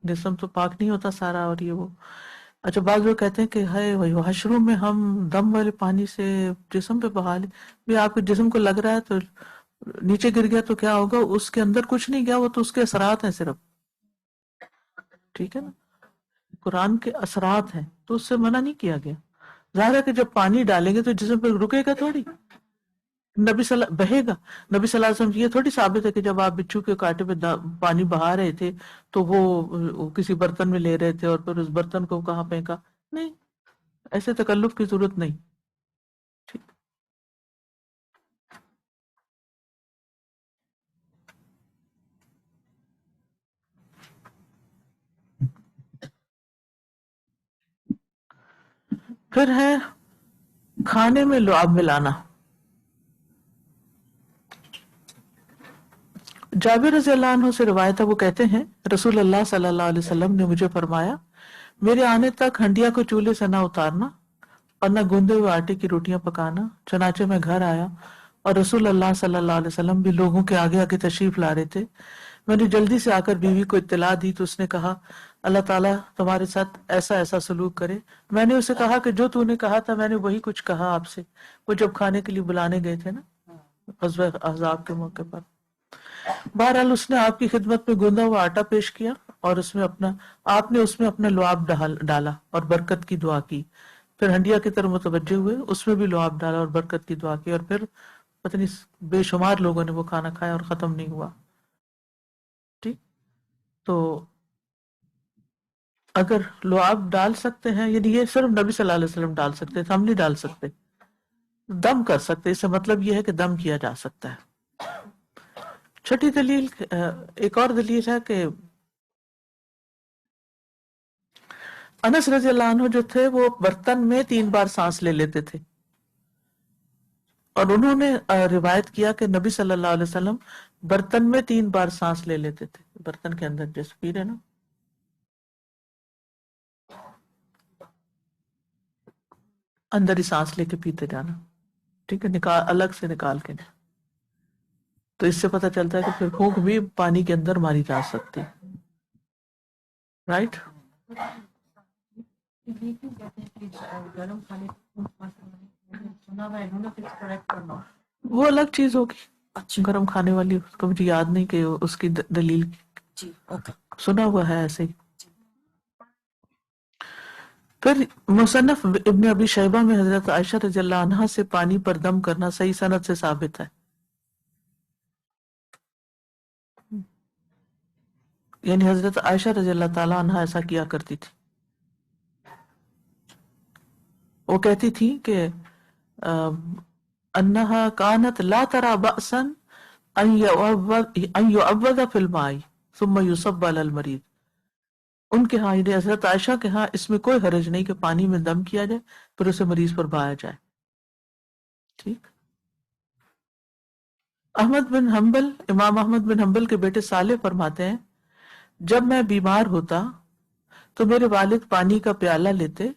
جسم تو پاک نہیں ہوتا سارا، اور یہ وہ. اچھا، بعض لوگ کہتے ہیں کہ ہے واش روم میں ہم دم والے پانی سے جسم پہ بہا لیں. بھی آپ کے جسم کو لگ رہا ہے تو نیچے گر گیا تو کیا ہوگا؟ اس کے اندر کچھ نہیں گیا، وہ تو اس کے اثرات ہیں صرف. ٹھیک ہے نا، قرآن کے اثرات ہیں تو اس سے منع نہیں کیا گیا. ظاہر ہے کہ جب پانی ڈالیں گے تو جسم پہ رکے گا تھوڑی، بہے گا. نبی صلی اللہ علیہ وسلم یہ تھوڑی ثابت ہے کہ جب آپ بچھو کے کانٹے پہ پانی بہا رہے تھے تو وہ کسی برتن میں لے رہے تھے اور پھر اس برتن کو کہاں پھینکا. نہیں، ایسے تکلف کی ضرورت نہیں. پھر ہے کھانے میں لعاب ملانا. جابر رضی اللہ عنہ سے روایت ہے، وہ کہتے ہیں رسول اللہ صلی اللہ علیہ وسلم نے مجھے فرمایا میرے آنے تک ہنڈیا کو چولہے سے نہ اتارنا اور نہ گوندے ہوئے آٹے کی روٹیاں پکانا. چنانچہ میں گھر آیا اور رسول اللہ صلی اللہ علیہ وسلم بھی لوگوں کے آگے آگے تشریف لا رہے تھے. میں نے جلدی سے آ کر بیوی کو اطلاع دی تو اس نے کہا اللہ تعالیٰ تمہارے ساتھ ایسا ایسا سلوک کرے. میں نے اسے کہا کہ جو تو نے کہا تھا میں نے وہی کچھ کہا آپ سے. وہ جب کھانے کے لیے بلانے گئے تھے نا غزوہ احزاب کے موقع پر. بہرحال اس نے آپ کی خدمت میں گوندا ہوا آٹا پیش کیا اور آپ نے اس میں اپنا لعاب ڈالا اور برکت کی دعا کی. پھر ہنڈیا کی طرف متوجہ ہوئے، اس میں بھی لعاب ڈالا اور برکت کی دعا کی، اور پھر پتہ نہیں بے شمار لوگوں نے وہ کھانا کھایا اور ختم نہیں ہوا. ٹھیک، تو اگر لعاب ڈال سکتے ہیں، یعنی یہ صرف نبی صلی اللہ علیہ وسلم ڈال سکتے تھے، ہم نہیں ڈال سکتے. دم کر سکتے، اس سے مطلب یہ ہے کہ دم کیا جا سکتا ہے. چھٹی دلیل، ایک اور دلیل ہے کہ انس رضی اللہ عنہ جو تھے وہ برتن میں 3 بار سانس لے لیتے تھے، اور انہوں نے روایت کیا کہ نبی صلی اللہ علیہ وسلم برتن میں 3 بار سانس لے لیتے تھے. برتن کے اندر جیسے پی رہے نا، اندر ہی سانس لے کے پیتے جانا. ٹھیک ہے، الگ سے نکال کے نہیں. تو اس سے پتہ چلتا ہے کہ پھر پھونک بھی پانی کے اندر ماری جا سکتی. رائٹ. وہ الگ چیز ہوگی گرم کھانے والی، اس کو مجھے یاد نہیں کہ اس کی دلیل جی اوکے. سنا ہوا ہے ایسے ہی. پھر مصنف ابن ابی شیبہ میں حضرت عائشہ رضی اللہ عنہا سے پانی پر دم کرنا صحیح سند سے ثابت ہے. یعنی حضرت عائشہ رضی اللہ تعالیٰ عنہا ایسا کیا کرتی تھی. وہ کہتی تھی کہ انہا کانت لا ترى بأسا ان يعوض في الماء ثم يصب على المريض. ان کے ہاں، یعنی حضرت عائشہ کے ہاں اس میں کوئی حرج نہیں کہ پانی میں دم کیا جائے پھر اسے مریض پر بہایا جائے. ٹھیک. احمد بن حنبل، امام احمد بن حنبل کے بیٹے صالح فرماتے ہیں جب میں بیمار ہوتا تو میرے والد پانی کا پیالہ لیتے،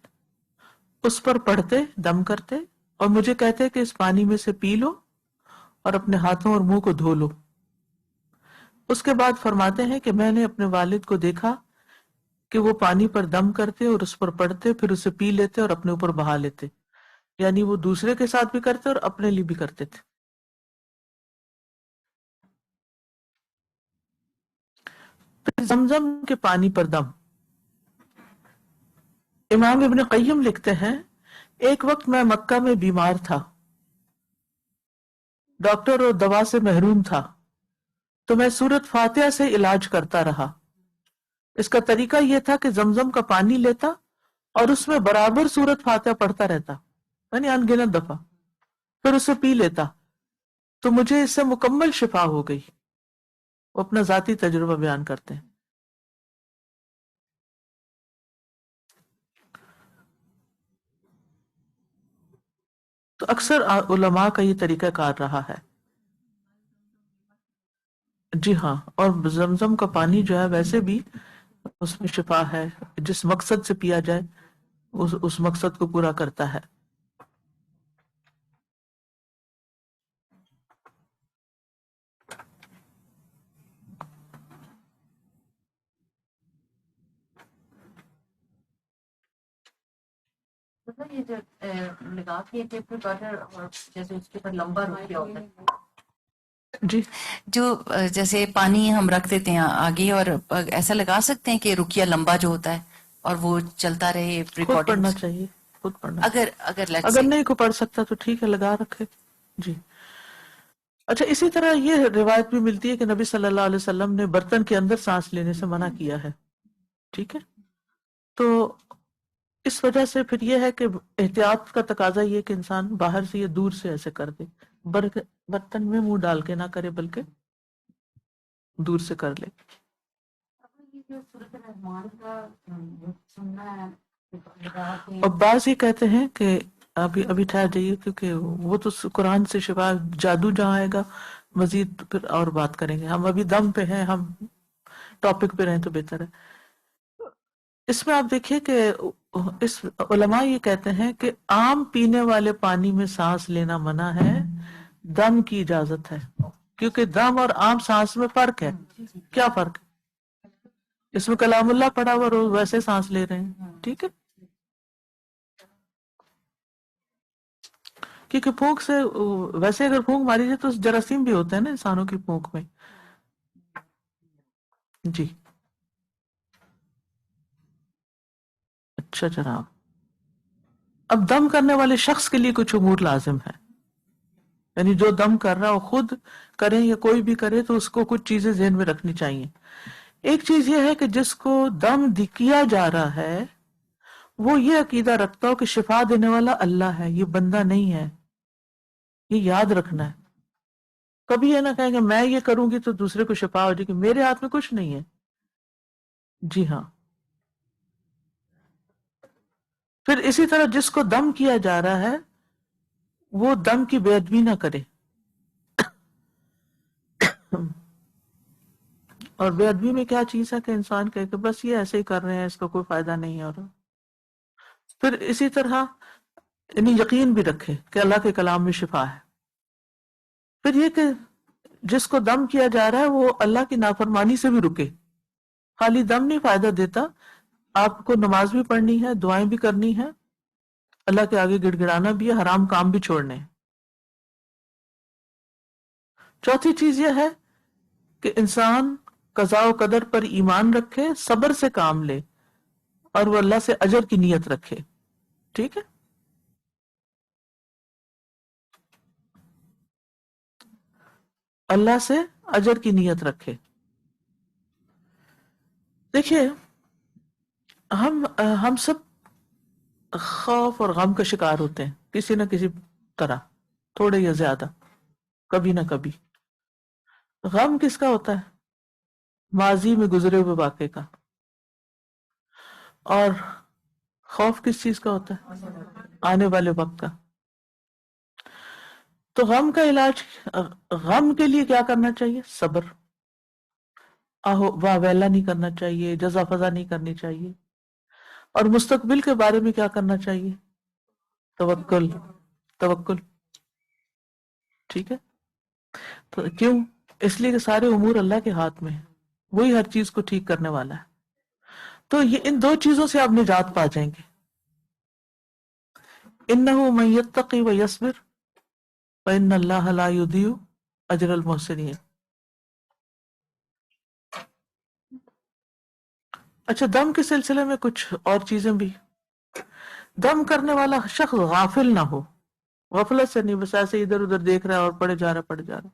اس پر پڑھتے، دم کرتے اور مجھے کہتے کہ اس پانی میں سے پی لو اور اپنے ہاتھوں اور منہ کو دھو لو. اس کے بعد فرماتے ہیں کہ میں نے اپنے والد کو دیکھا کہ وہ پانی پر دم کرتے اور اس پر پڑھتے، پھر اسے پی لیتے اور اپنے اوپر بہا لیتے. یعنی وہ دوسرے کے ساتھ بھی کرتے اور اپنے لیے بھی کرتے تھے. پھر زمزم کے پانی پر دم. امام ابن قیم لکھتے ہیں ایک وقت میں مکہ میں بیمار تھا، ڈاکٹر اور دوا سے محروم تھا، تو میں سورت فاتحہ سے علاج کرتا رہا. اس کا طریقہ یہ تھا کہ زمزم کا پانی لیتا اور اس میں برابر سورت فاتحہ پڑھتا رہتا، یعنی ان گنت دفعہ، پھر اسے پی لیتا تو مجھے اس سے مکمل شفا ہو گئی. وہ اپنا ذاتی تجربہ بیان کرتے ہیں. تو اکثر علماء کا یہ طریقہ کار رہا ہے. جی ہاں، اور زمزم کا پانی جو ہے ویسے بھی اس میں شفا ہے، جس مقصد سے پیا جائے اس مقصد کو پورا کرتا ہے. یہ جو لگا کے ٹیپ ریکارڈر اور جیسے اس کے اوپر لمبا رکیا ہوتا ہے، جی جو جیسے پانی ہم رکھ دیتے ہیں آگے اور ایسا لگا سکتے ہیں کہ رکیا لمبا جو ہوتا ہے اور وہ چلتا رہے خود ریکارڈنگ. پڑھنا چاہیے، خود پڑھنا. اگر let's اگر say نہیں کو پڑھ سکتا تو ٹھیک ہے لگا رکھے. جی اچھا، اسی طرح یہ روایت بھی ملتی ہے کہ نبی صلی اللہ علیہ وسلم نے برتن کے اندر سانس لینے سے منع کیا ہے. ٹھیک ہے، تو اس وجہ سے پھر یہ ہے کہ احتیاط کا تقاضا یہ کہ انسان باہر سے یا دور سے ایسے کر دے، برتن میں منہ ڈال کے نہ کرے بلکہ دور سے کر لے. یہ جو سورۃ الرحمان کا سننا ہے اور بعض یہ کہتے ہیں کہ ابھی ٹھہر جائیے، کیونکہ وہ تو قرآن سے شفا، جادو جہاں آئے گا مزید پھر اور بات کریں گے. ہم ابھی دم پہ ہیں، ہم ٹاپک پہ رہیں تو بہتر ہے. اس میں آپ دیکھیے کہ اس علماء یہ کہتے ہیں کہ عام پینے والے پانی میں سانس لینا منع ہے، دم کی اجازت ہے. کیونکہ دم اور عام سانس میں فرق ہے. کیا فرق ہے؟ اس میں کلام اللہ پڑھا ہوا روز ویسے سانس لے رہے ہیں، ٹھیک ہے. کیونکہ پھونک سے ویسے اگر پھونک ماری جائے تو جراثیم بھی ہوتے ہیں نا انسانوں کی پھونک میں. جی اچھا جناب. اب دم کرنے والے شخص کے لیے کچھ امور لازم ہے، یعنی جو دم کر رہا ہے وہ خود کرے یا کوئی بھی کرے تو اس کو کچھ چیزیں ذہن میں رکھنی چاہیے. ایک چیز یہ ہے کہ جس کو دم کیا جا رہا ہے وہ یہ عقیدہ رکھتا ہو کہ شفا دینے والا اللہ ہے، یہ بندہ نہیں ہے. یہ یاد رکھنا ہے. کبھی یہ نہ کہیں کہ میں یہ کروں گی تو دوسرے کو شفا ہو جائے گی، میرے ہاتھ میں کچھ نہیں ہے. جی ہاں. پھر اسی طرح جس کو دم کیا جا رہا ہے وہ دم کی بے ادبی نہ کرے. اور بے ادبی میں کیا چیز ہے کہ انسان کہے کہ بس یہ ایسے ہی کر رہے ہیں، اس کا کوئی فائدہ نہیں ہے. اور پھر اسی طرح یعنی یقین بھی رکھے کہ اللہ کے کلام میں شفا ہے. پھر یہ کہ جس کو دم کیا جا رہا ہے وہ اللہ کی نافرمانی سے بھی رکے. خالی دم نہیں فائدہ دیتا، آپ کو نماز بھی پڑھنی ہے، دعائیں بھی کرنی ہے، اللہ کے آگے گڑ گڑانا بھی ہے، حرام کام بھی چھوڑنے ہیں. چوتھی چیز یہ ہے کہ انسان قضاء و قدر پر ایمان رکھے، صبر سے کام لے اور وہ اللہ سے اجر کی نیت رکھے. ٹھیک ہے. اللہ سے اجر کی نیت رکھے. دیکھیے ہم سب خوف اور غم کا شکار ہوتے ہیں کسی نہ کسی طرح، تھوڑے یا زیادہ، کبھی نہ کبھی. غم کس کا ہوتا ہے؟ ماضی میں گزرے ہوئے واقعے کا. اور خوف کس چیز کا ہوتا ہے؟ آنے والے وقت کا. تو غم کا علاج، غم کے لیے کیا کرنا چاہیے؟ صبر. واہ ویلا نہیں کرنا چاہیے، جزا فضا نہیں کرنی چاہیے. اور مستقبل کے بارے میں کیا کرنا چاہیے؟ توکل. توکل. ٹھیک ہے. تو کیوں؟ اس لیے کہ سارے امور اللہ کے ہاتھ میں ہیں، وہی ہر چیز کو ٹھیک کرنے والا ہے. تو یہ ان دو چیزوں سے آپ نجات پا جائیں گے. انہ من یتقی و یصبر فإن اللہ لا یضیع اجر المحسنین. اچھا، دم کے سلسلے میں کچھ اور چیزیں بھی. دم کرنے والا شخص غافل نہ ہو، غفلت سے نہیں، بس ایسے ادھر ادھر دیکھ رہا ہے اور پڑے جا رہا.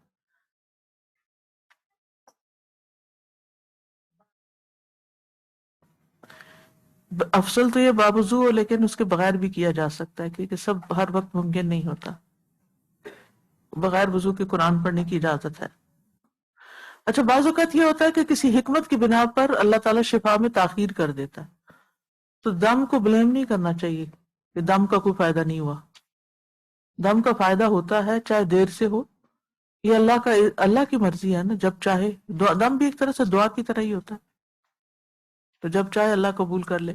افضل تو یہ باوضو ہو، لیکن اس کے بغیر بھی کیا جا سکتا ہے کیونکہ سب ہر وقت ممکن نہیں ہوتا. بغیر وضو کے قرآن پڑھنے کی اجازت ہے. اچھا، بعض اوقات یہ ہوتا ہے کہ کسی حکمت کی بنا پر اللہ تعالیٰ شفا میں تاخیر کر دیتا ہے، تو دم کو بلیم نہیں کرنا چاہیے کہ دم کا کوئی فائدہ نہیں ہوا. دم کا فائدہ ہوتا ہے چاہے دیر سے ہو. یہ اللہ کی مرضی ہے نا، جب چاہے. دم بھی ایک طرح سے دعا کی طرح ہی ہوتا ہے، تو جب چاہے اللہ قبول کر لے.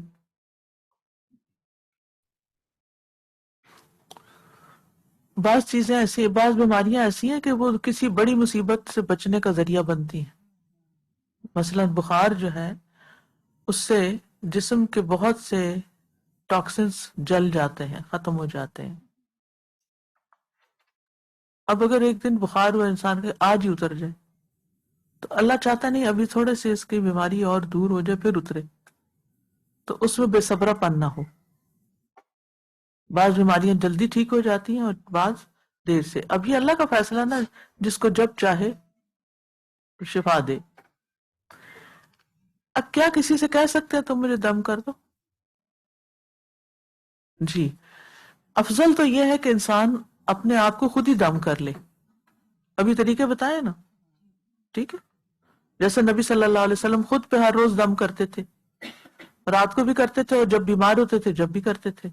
بعض چیزیں ایسی، بعض بیماریاں ایسی ہیں کہ وہ کسی بڑی مصیبت سے بچنے کا ذریعہ بنتی ہیں. مثلا بخار جو ہے، اس سے جسم کے بہت سے ٹاکسنز جل جاتے ہیں، ختم ہو جاتے ہیں. اب اگر ایک دن بخار ہوا انسان کے آج ہی اتر جائے تو اللہ چاہتا نہیں ابھی تھوڑے سے اس کی بیماری اور دور ہو جائے پھر اترے، تو اس میں بے صبرا پن نہ ہو. بعض بیماریاں جلدی ٹھیک ہو جاتی ہیں اور بعض دیر سے. اب یہ اللہ کا فیصلہ نا، جس کو جب چاہے شفا دے. اب کیا کسی سے کہہ سکتے ہیں تم مجھے دم کر دو؟ جی، افضل تو یہ ہے کہ انسان اپنے آپ کو خود ہی دم کر لے. ابھی طریقے بتائے نا، ٹھیک ہے. جیسے نبی صلی اللہ علیہ وسلم خود پہ ہر روز دم کرتے تھے، رات کو بھی کرتے تھے اور جب بیمار ہوتے تھے جب بھی کرتے تھے.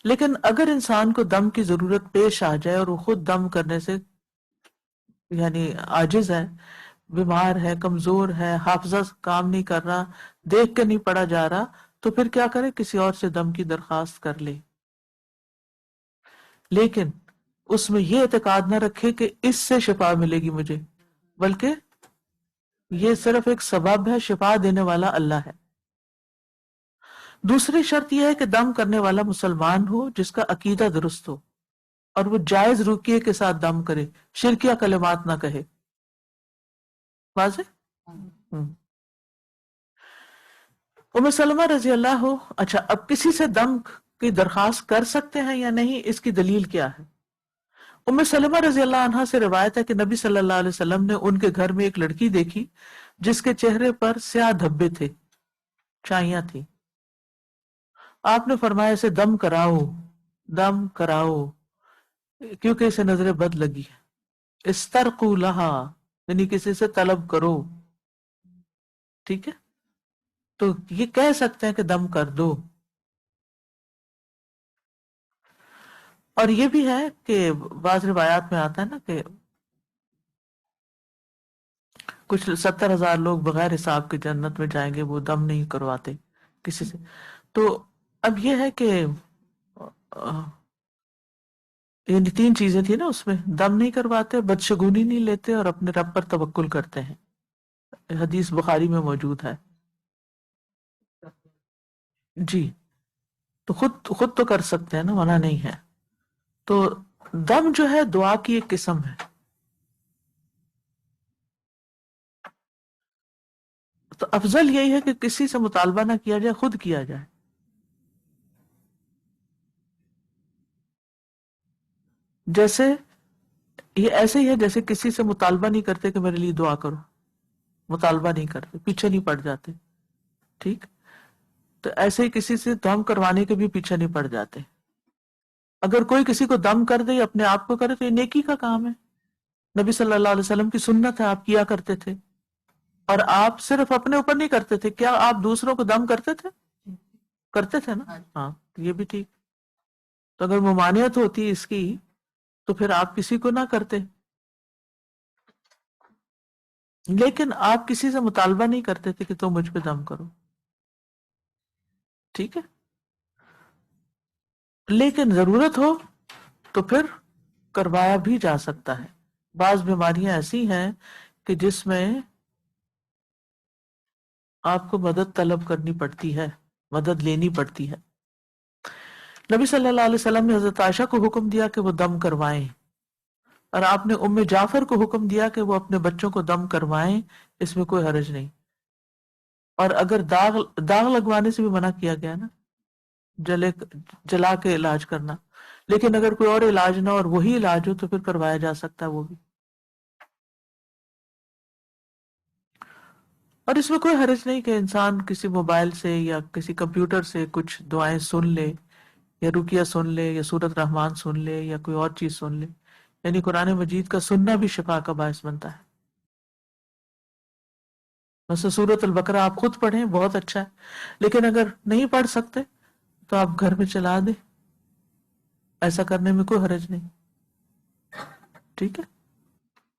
لیکن اگر انسان کو دم کی ضرورت پیش آ جائے اور وہ خود دم کرنے سے یعنی عاجز ہے، بیمار ہے، کمزور ہے، حافظہ کام نہیں کر رہا، دیکھ کے نہیں پڑا جا رہا، تو پھر کیا کرے؟ کسی اور سے دم کی درخواست کر لے. لیکن اس میں یہ اعتقاد نہ رکھے کہ اس سے شفا ملے گی مجھے، بلکہ یہ صرف ایک سبب ہے، شفا دینے والا اللہ ہے. دوسری شرط یہ ہے کہ دم کرنے والا مسلمان ہو جس کا عقیدہ درست ہو اور وہ جائز روکیے کے ساتھ دم کرے، شرکیہ کلمات نہ کہے. واضح؟ ام سلمہ رضی اللہ اچھا اب کسی سے دم کی درخواست کر سکتے ہیں یا نہیں، اس کی دلیل کیا ہے؟ ام سلمہ رضی اللہ عنہا سے روایت ہے کہ نبی صلی اللہ علیہ وسلم نے ان کے گھر میں ایک لڑکی دیکھی جس کے چہرے پر سیاہ دھبے تھے، چائیاں تھیں. آپ نے فرمایا اسے دم کراؤ، دم کراؤ، کیونکہ اسے نظر بد لگی ہے. استرقوا لہا، یعنی کسی سے طلب کرو. ٹھیک ہے، تو یہ کہہ سکتے ہیں کہ دم کر دو. اور یہ بھی ہے کہ بعض روایات میں آتا ہے نا کہ کچھ 70,000 لوگ بغیر حساب کے جنت میں جائیں گے، وہ دم نہیں کرواتے کسی سے. تو اب یہ ہے کہ یعنی 3 چیزیں تھی نا اس میں، دم نہیں کرواتے، بدشگونی نہیں لیتے، اور اپنے رب پر توکل کرتے ہیں. حدیث بخاری میں موجود ہے. جی تو خود تو کر سکتے ہیں نا، منع نہیں ہے. تو دم جو ہے دعا کی ایک قسم ہے. تو افضل یہی ہے کہ کسی سے مطالبہ نہ کیا جائے، خود کیا جائے. جیسے یہ ایسے ہی ہے جیسے کسی سے مطالبہ نہیں کرتے کہ میرے لیے دعا کرو، مطالبہ نہیں کرتے، پیچھے نہیں پڑ جاتے. ٹھیک، تو ایسے ہی کسی سے دم کروانے کے بھی پیچھے نہیں پڑ جاتے. اگر کوئی کسی کو دم کر دے، اپنے آپ کو کرے، تو یہ نیکی کا کام ہے. نبی صلی اللہ علیہ وسلم کی سنت ہے، آپ کیا کرتے تھے. اور آپ صرف اپنے اوپر نہیں کرتے تھے، کیا آپ دوسروں کو دم کرتے تھے؟ کرتے تھے نا. ہاں، یہ بھی ٹھیک. تو اگر ممانعت ہوتی اس کی تو پھر آپ کسی کو نہ کرتے. لیکن آپ کسی سے مطالبہ نہیں کرتے تھے کہ تم مجھ پہ دم کرو. ٹھیک ہے، لیکن ضرورت ہو تو پھر کروایا بھی جا سکتا ہے. بعض بیماریاں ایسی ہیں کہ جس میں آپ کو مدد طلب کرنی پڑتی ہے، مدد لینی پڑتی ہے. نبی صلی اللہ علیہ وسلم نے حضرت عائشہ کو حکم دیا کہ وہ دم کروائیں، اور آپ نے ام جعفر کو حکم دیا کہ وہ اپنے بچوں کو دم کروائیں، اس میں کوئی حرج نہیں. اور اگر داغ لگوانے سے بھی منع کیا گیا نا، جلا کے علاج کرنا. لیکن اگر کوئی اور علاج نہ اور وہی علاج ہو تو پھر کروایا جا سکتا ہے وہ بھی. اور اس میں کوئی حرج نہیں کہ انسان کسی موبائل سے یا کسی کمپیوٹر سے کچھ دعائیں سن لے، یا رقیہ سن لے، یا سورت رحمان سن لے، یا کوئی اور چیز سن لے. یعنی قرآن مجید کا سننا بھی شفا کا باعث بنتا ہے. مثلا سورت البقرہ آپ خود پڑھیں، بہت اچھا ہے. لیکن اگر نہیں پڑھ سکتے تو آپ گھر میں چلا دیں، ایسا کرنے میں کوئی حرج نہیں. ٹھیک ہے،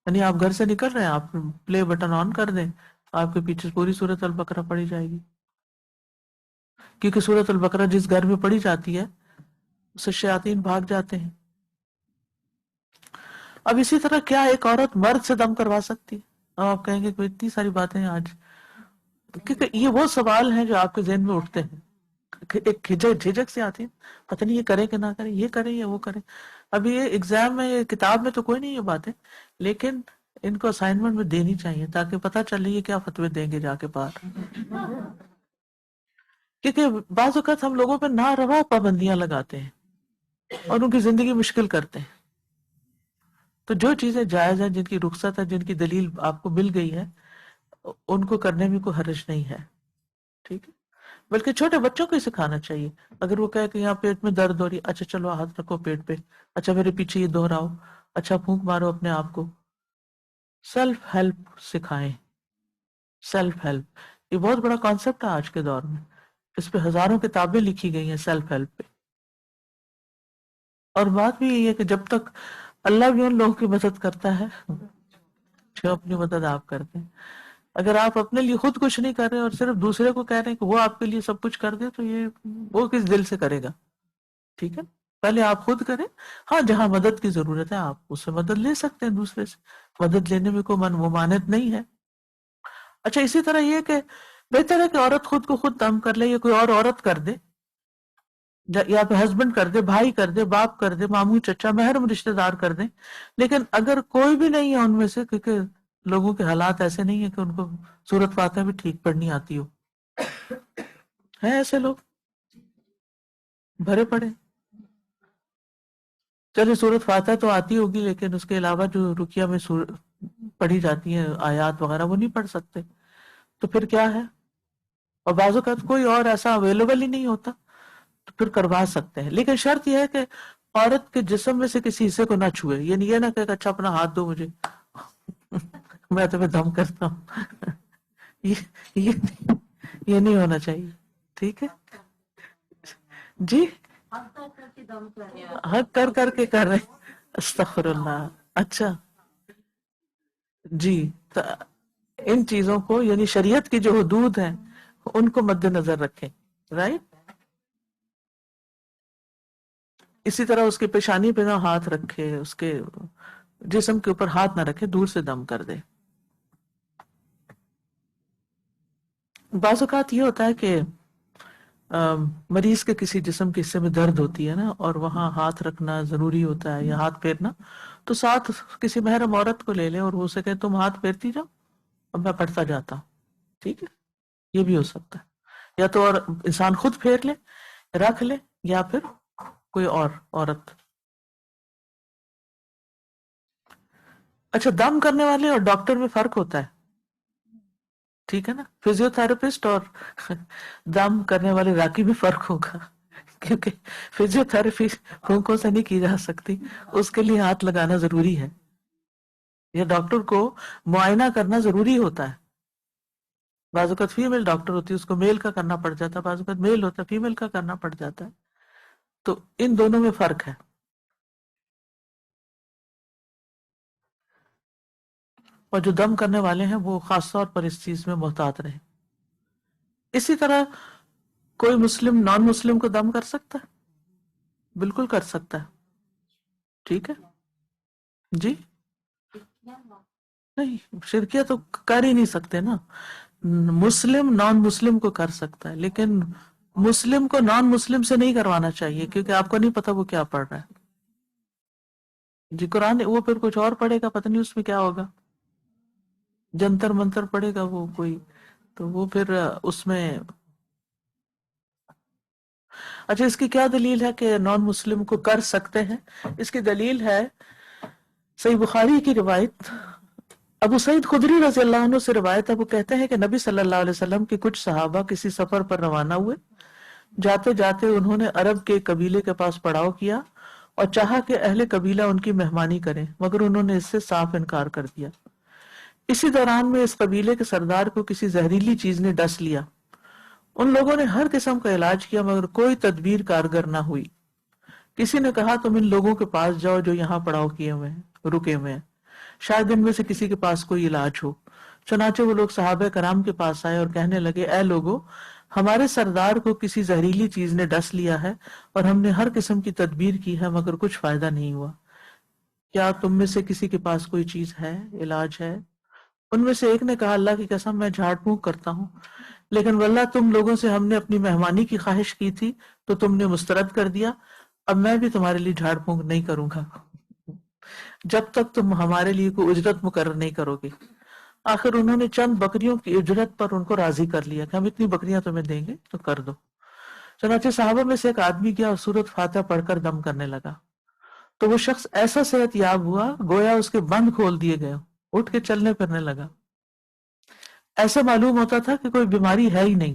یعنی آپ گھر سے نکل رہے ہیں، آپ پلے بٹن آن کر دیں، آپ کے پیچھے پوری سورت البقرہ پڑھی جائے گی. کیونکہ سورت البقرہ جس گھر میں پڑھی جاتی ہے اس سے شیاطین بھاگ جاتے ہیں. اب اسی طرح کیا ایک عورت مرد سے دم کروا سکتی ہے؟ اب آپ کہیں گے کہ اتنی ساری باتیں آج، کیونکہ یہ وہ سوال ہیں جو آپ کے ذہن میں اٹھتے ہیں، ایک جھجک سے آتی ہے، پتہ نہیں یہ کرے کہ نہ کرے، یہ کرے یا وہ کرے. ابھی یہ ایگزام میں، یہ کتاب میں تو کوئی نہیں یہ باتیں، لیکن ان کو اسائنمنٹ میں دینی چاہیے تاکہ پتہ چلے یہ کیا فتوے دیں گے جا کے باہر. کیونکہ بعض اوقات ہم لوگوں پہ ناروا پابندیاں لگاتے ہیں اور ان کی زندگی مشکل کرتے ہیں. تو جو چیزیں جائز ہیں، جن کی رخصت ہے، جن کی دلیل آپ کو مل گئی ہے، ان کو کرنے میں کوئی حرج نہیں ہے. ٹھیک ہے، بلکہ چھوٹے بچوں کو ہی سکھانا چاہیے. اگر وہ کہے کہ یہاں پیٹ میں درد ہو رہی، اچھا چلو ہاتھ رکھو پیٹ پہ، اچھا میرے پیچھے یہ دوہراؤ، اچھا پھونک مارو اپنے آپ کو. سیلف ہیلپ سکھائیں، سیلف ہیلپ. یہ بہت بڑا کانسیپٹ ہے آج کے دور میں، اس پہ ہزاروں کتابیں لکھی گئی ہیں سیلف ہیلپ پہ. اور بات بھی یہی ہے کہ جب تک اللہ بھی ان لوگوں کی مدد کرتا ہے جو اپنی مدد آپ کرتے ہیں. اگر آپ اپنے لیے خود کچھ نہیں کر رہے اور صرف دوسرے کو کہہ رہے ہیں کہ وہ آپ کے لیے سب کچھ کر دے، تو یہ وہ کس دل سے کرے گا؟ ٹھیک ہے، پہلے آپ خود کریں. ہاں جہاں مدد کی ضرورت ہے آپ اس سے مدد لے سکتے ہیں، دوسرے سے مدد لینے میں کوئی ممانعت نہیں ہے. اچھا، اسی طرح یہ کہ بہتر ہے کہ عورت خود کو خود دم کر لے یا کوئی اور عورت کر دے، یا پھر ہسبینڈ کر دے، بھائی کر دے، باپ کر دے، ماموں چچا محرم رشتہ دار کر دیں. لیکن اگر کوئی بھی نہیں ہے ان میں سے، کیونکہ لوگوں کے حالات ایسے نہیں ہیں کہ ان کو سورت فاتحہ بھی ٹھیک پڑھنی آتی ہو، ہیں ایسے لوگ بھرے پڑے. چلے سورت فاتحہ تو آتی ہوگی لیکن اس کے علاوہ جو رقیہ میں پڑھی جاتی ہیں آیات وغیرہ وہ نہیں پڑھ سکتے، تو پھر کیا ہے؟ اور بعض اوقات کوئی اور ایسا اویلیبل ہی نہیں ہوتا تو پھر کروا سکتے ہیں. لیکن شرط یہ ہے کہ عورت کے جسم میں سے کسی حصے کو نہ چھوئے. یعنی یہ نہ کہ اچھا اپنا ہاتھ دو مجھے میں تمہیں دم کرتا ہوں یہ نہیں ہونا چاہیے. ٹھیک ہے جی، حق کر کے کر رہے ہیں. استغفر اللہ. اچھا جی، تو ان چیزوں کو یعنی شریعت کی جو حدود ہیں ان کو مد نظر رکھیں. رائٹ. اسی طرح اس کی پیشانی پہ نہ ہاتھ رکھے، اس کے جسم کے اوپر ہاتھ نہ رکھے، دور سے دم کر دے. بعض اوقات یہ ہوتا ہے کہ مریض کے کسی جسم کے حصے میں درد ہوتی ہے نا، اور وہاں ہاتھ رکھنا ضروری ہوتا ہے یا ہاتھ پھیرنا، تو ساتھ کسی محرم عورت کو لے لیں اور وہ اسے کہیں تم ہاتھ پھیرتی جاؤ اور میں پڑھتا جاتا ہوں. ٹھیک ہے، یہ بھی ہو سکتا ہے. یا تو اور انسان خود پھیر لے، رکھ لے، یا پھر کوئی اور عورت. اچھا، دم کرنے والے اور ڈاکٹر میں فرق ہوتا ہے. ٹھیک ہے نا، فزیو تھراپسٹ اور دم کرنے والے راکی میں فرق ہوگا، کیونکہ فزیو تھراپی پھونکوں سے نہیں کی جا سکتی، اس کے لیے ہاتھ لگانا ضروری ہے. یا ڈاکٹر کو معائنہ کرنا ضروری ہوتا ہے. بعض اوقات فیمیل ڈاکٹر ہوتی ہے، اس کو میل کا کرنا پڑ جاتا ہے، بعض اوقات میل ہوتا ہے فیمیل کا کرنا پڑ جاتا ہے. تو ان دونوں میں فرق ہے. اور جو دم کرنے والے ہیں وہ خاص طور پر اس چیز میں محتاط رہیں. اسی طرح کوئی مسلم نان مسلم کو دم کر سکتا ہے؟ بالکل کر سکتا ہے. ٹھیک ہے جی، نہیں شرکیہ تو کر ہی نہیں سکتے نا. مسلم نان مسلم کو کر سکتا ہے، لیکن مسلم کو نان مسلم سے نہیں کروانا چاہیے، کیونکہ آپ کو نہیں پتا وہ کیا پڑھ رہا ہے. جی قرآن وہ پھر کچھ اور پڑھے گا، پتہ نہیں اس میں کیا ہوگا، جنتر منتر پڑھے گا وہ کوئی، تو وہ پھر اس میں. اچھا، اس کی کیا دلیل ہے کہ نان مسلم کو کر سکتے ہیں؟ اس کی دلیل ہے صحیح بخاری کی روایت، ابو سعید خدری رضی اللہ عنہ سے روایت ہے. وہ کہتے ہیں کہ نبی صلی اللہ علیہ وسلم کے کچھ صحابہ کسی سفر پر روانہ ہوئے. جاتے جاتے انہوں نے عرب کے قبیلے کے پاس پڑاؤ کیا اور چاہا کہ اہل قبیلہ ان کی مہمانی کریں، مگر انہوں نے اس سے صاف انکار کر دیا. اسی دوران میں اس قبیلے کے سردار کو کسی زہریلی چیز نے ڈس لیا. ان لوگوں نے ہر قسم کا علاج کیا مگر کوئی تدبیر کارگر نہ ہوئی. کسی نے کہا تم ان لوگوں کے پاس جاؤ جو یہاں پڑاؤ کیے ہوئے ہیں، رکے ہوئے ہیں، شاید ان میں سے کسی کے پاس کوئی علاج ہو. چنانچہ وہ لوگ صحابہ کرام کے پاس آئے اور کہنے لگے اے لوگو، ہمارے سردار کو کسی زہریلی چیز نے ڈس لیا ہے اور ہم نے ہر قسم کی تدبیر کی ہے مگر کچھ فائدہ نہیں ہوا. کیا تم میں سے کسی کے پاس کوئی چیز ہے، علاج ہے؟ ان میں سے ایک نے کہا اللہ کی قسم میں جھاڑ پھونک کرتا ہوں، لیکن واللہ تم لوگوں سے ہم نے اپنی مہمانی کی خواہش کی تھی تو تم نے مسترد کر دیا. اب میں بھی تمہارے لیے جھاڑ پھونک نہیں کروں گا جب تک تم ہمارے لیے کوئی اجرت مقرر نہیں کرو گے. آخر انہوں نے چند بکریوں کی اجرت پر ان کو راضی کر لیا کہ ہم اتنی بکریاں تمہیں دیں گے تو کر دو. چنانچہ صحابہ میں سے ایک آدمی گیا اور سورت فاتحہ پڑھ کر دم کرنے لگا تو وہ شخص ایسا صحت یاب ہوا گویا اس کے بند کھول دیے گئے، اٹھ کے چلنے پھرنے لگا. ایسا معلوم ہوتا تھا کہ کوئی بیماری ہے ہی نہیں.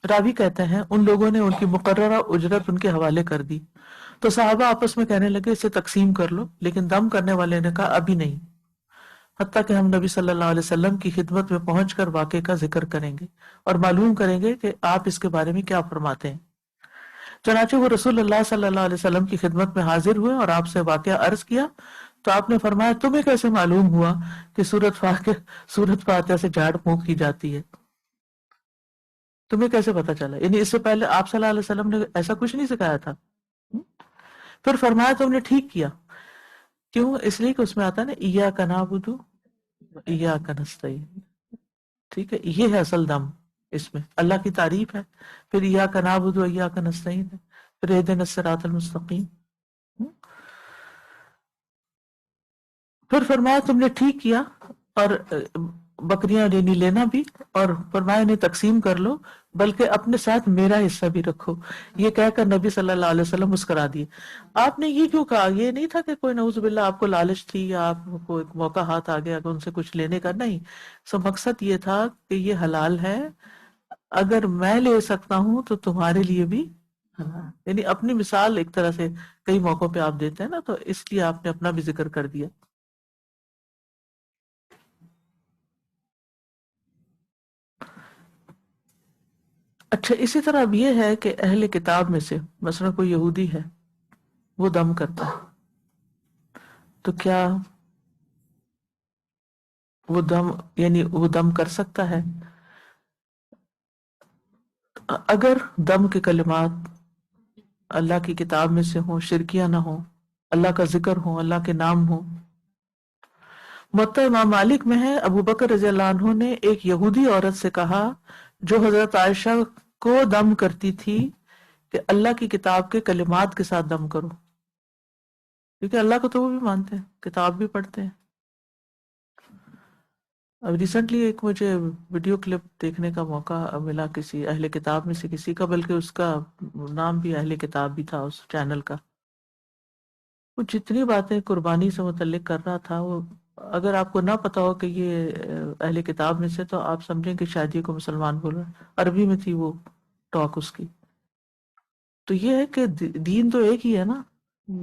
راوی کہتے ہیں ان لوگوں نے ان کی مقررہ اجرت ان کے حوالے کر دی تو صحابہ آپس میں کہنے لگے اسے تقسیم کر لو، لیکن دم کرنے والے نے کہا ابھی نہیں. حتیٰ کہ ہم نبی صلی اللہ علیہ وسلم کی خدمت میں پہنچ کر واقعے کا ذکر کریں گے اور معلوم کریں گے کہ آپ اس کے بارے میں کیا فرماتے ہیں۔ چنانچہ وہ رسول اللہ صلی اللہ علیہ وسلم کی خدمت میں حاضر ہوئے اور آپ سے واقعہ عرض کیا تو آپ نے فرمایا تمہیں کیسے معلوم ہوا کہ سورت فاتحہ سے جھاڑ پھونک کی جاتی ہے؟ تمہیں کیسے پتا چلا؟ یعنی اس سے پہلے آپ صلی اللہ علیہ وسلم نے ایسا کچھ نہیں سکھایا تھا۔ پھر فرمایا تم نے ٹھیک کیا۔ کیوں؟ اس لیے کہ اس میں آتا ہے نا ایاک نعبد و ایاک نستعین، ٹھیک ہے، یہ ہے اصل دم اس میں، اللہ کی تعریف ہے، پھر ایاک نعبد و ایاک نستعین ہے، پھر اہدنا الصراط المستقیم۔ پھر فرمایا تم نے ٹھیک کیا، اور بکریاں یعنی لینا بھی، اور فرمایا انہیں تقسیم کر لو، بلکہ اپنے ساتھ میرا حصہ بھی رکھو۔ یہ کہہ کر نبی صلی اللہ علیہ وسلم مسکرا دیے۔ آپ نے یہ کیوں کہا؟ یہ نہیں تھا کہ کوئی نعوذ باللہ آپ کو لالچ تھی یا آپ کو ایک موقع ہاتھ آ گیا کہ ان سے کچھ لینے کا، نہیں، سو مقصد یہ تھا کہ یہ حلال ہے، اگر میں لے سکتا ہوں تو تمہارے لیے بھی حلال، یعنی اپنی مثال ایک طرح سے کئی موقعوں پہ آپ دیتے ہیں نا، تو اس لیے آپ نے اپنا بھی ذکر کر دیا۔ اچھا، اسی طرح اب یہ ہے کہ اہل کتاب میں سے مثلا کوئی یہودی ہے، وہ دم کرتا ہے، تو کیا وہ دم کر سکتا ہے؟ اگر دم کے کلمات اللہ کی کتاب میں سے ہوں، شرکیاں نہ ہوں، اللہ کا ذکر ہو، اللہ کے نام ہو۔ موطا امام مالک میں ہے، ابو بکر رضی اللہ عنہ نے ایک یہودی عورت سے کہا جو حضرت عائشہ کو دم کرتی تھی کہ اللہ کی کتاب کے کلمات کے ساتھ دم کرو، کیونکہ اللہ کو تو وہ بھی مانتے ہیں، کتاب بھی پڑھتے ہیں۔ اب ریسنٹلی ایک مجھے ویڈیو کلپ دیکھنے کا موقع ملا کسی اہل کتاب میں سے کسی کا، بلکہ اس کا نام بھی اہل کتاب بھی تھا اس چینل کا۔ وہ جتنی باتیں قربانی سے متعلق کر رہا تھا، وہ اگر آپ کو نہ پتا ہو کہ یہ اہل کتاب میں سے، تو آپ سمجھیں کہ شاید یہ کو مسلمان بول رہا ہے۔ عربی میں تھی وہ ٹاک اس کی۔ تو یہ ہے کہ دین تو ایک ہی ہے نا،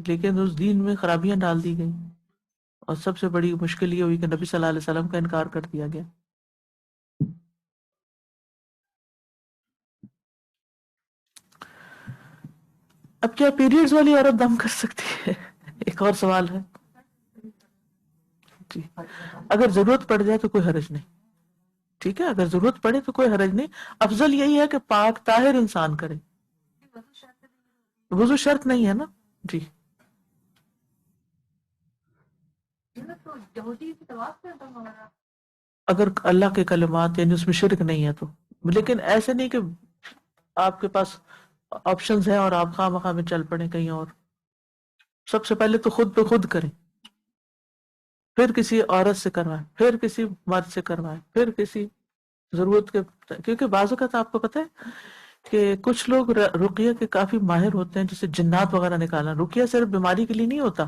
لیکن اس دین میں خرابیاں ڈال دی گئیں، اور سب سے بڑی مشکل یہ ہوئی کہ نبی صلی اللہ علیہ وسلم کا انکار کر دیا گیا۔ اب کیا پیریڈز والی عورت دم کر سکتی ہے؟ ایک اور سوال ہے جی۔ اگر ضرورت پڑ جائے تو کوئی حرج نہیں، ٹھیک ہے، اگر ضرورت پڑے تو کوئی حرج نہیں۔ افضل یہی ہے کہ پاک طاہر انسان کرے، وضو شرط نہیں ہے نا جی۔ اگر اللہ کے کلمات یعنی اس میں شرک نہیں ہے تو، لیکن ایسے نہیں کہ آپ کے پاس آپشنز ہیں اور آپ خواہ مخواہ میں چل پڑیں کہیں اور۔ سب سے پہلے تو خود پہ خود کریں، پھر کسی عورت سے کروائیں، پھر کسی مرد سے کروائیں، پھر کسی ضرورت کے، کیونکہ بعض اوقات آپ کو پتہ ہے کہ کچھ لوگ رقیہ کے کافی ماہر ہوتے ہیں، جیسے جنات وغیرہ نکالنا۔ رقیہ صرف بیماری کے لیے نہیں ہوتا،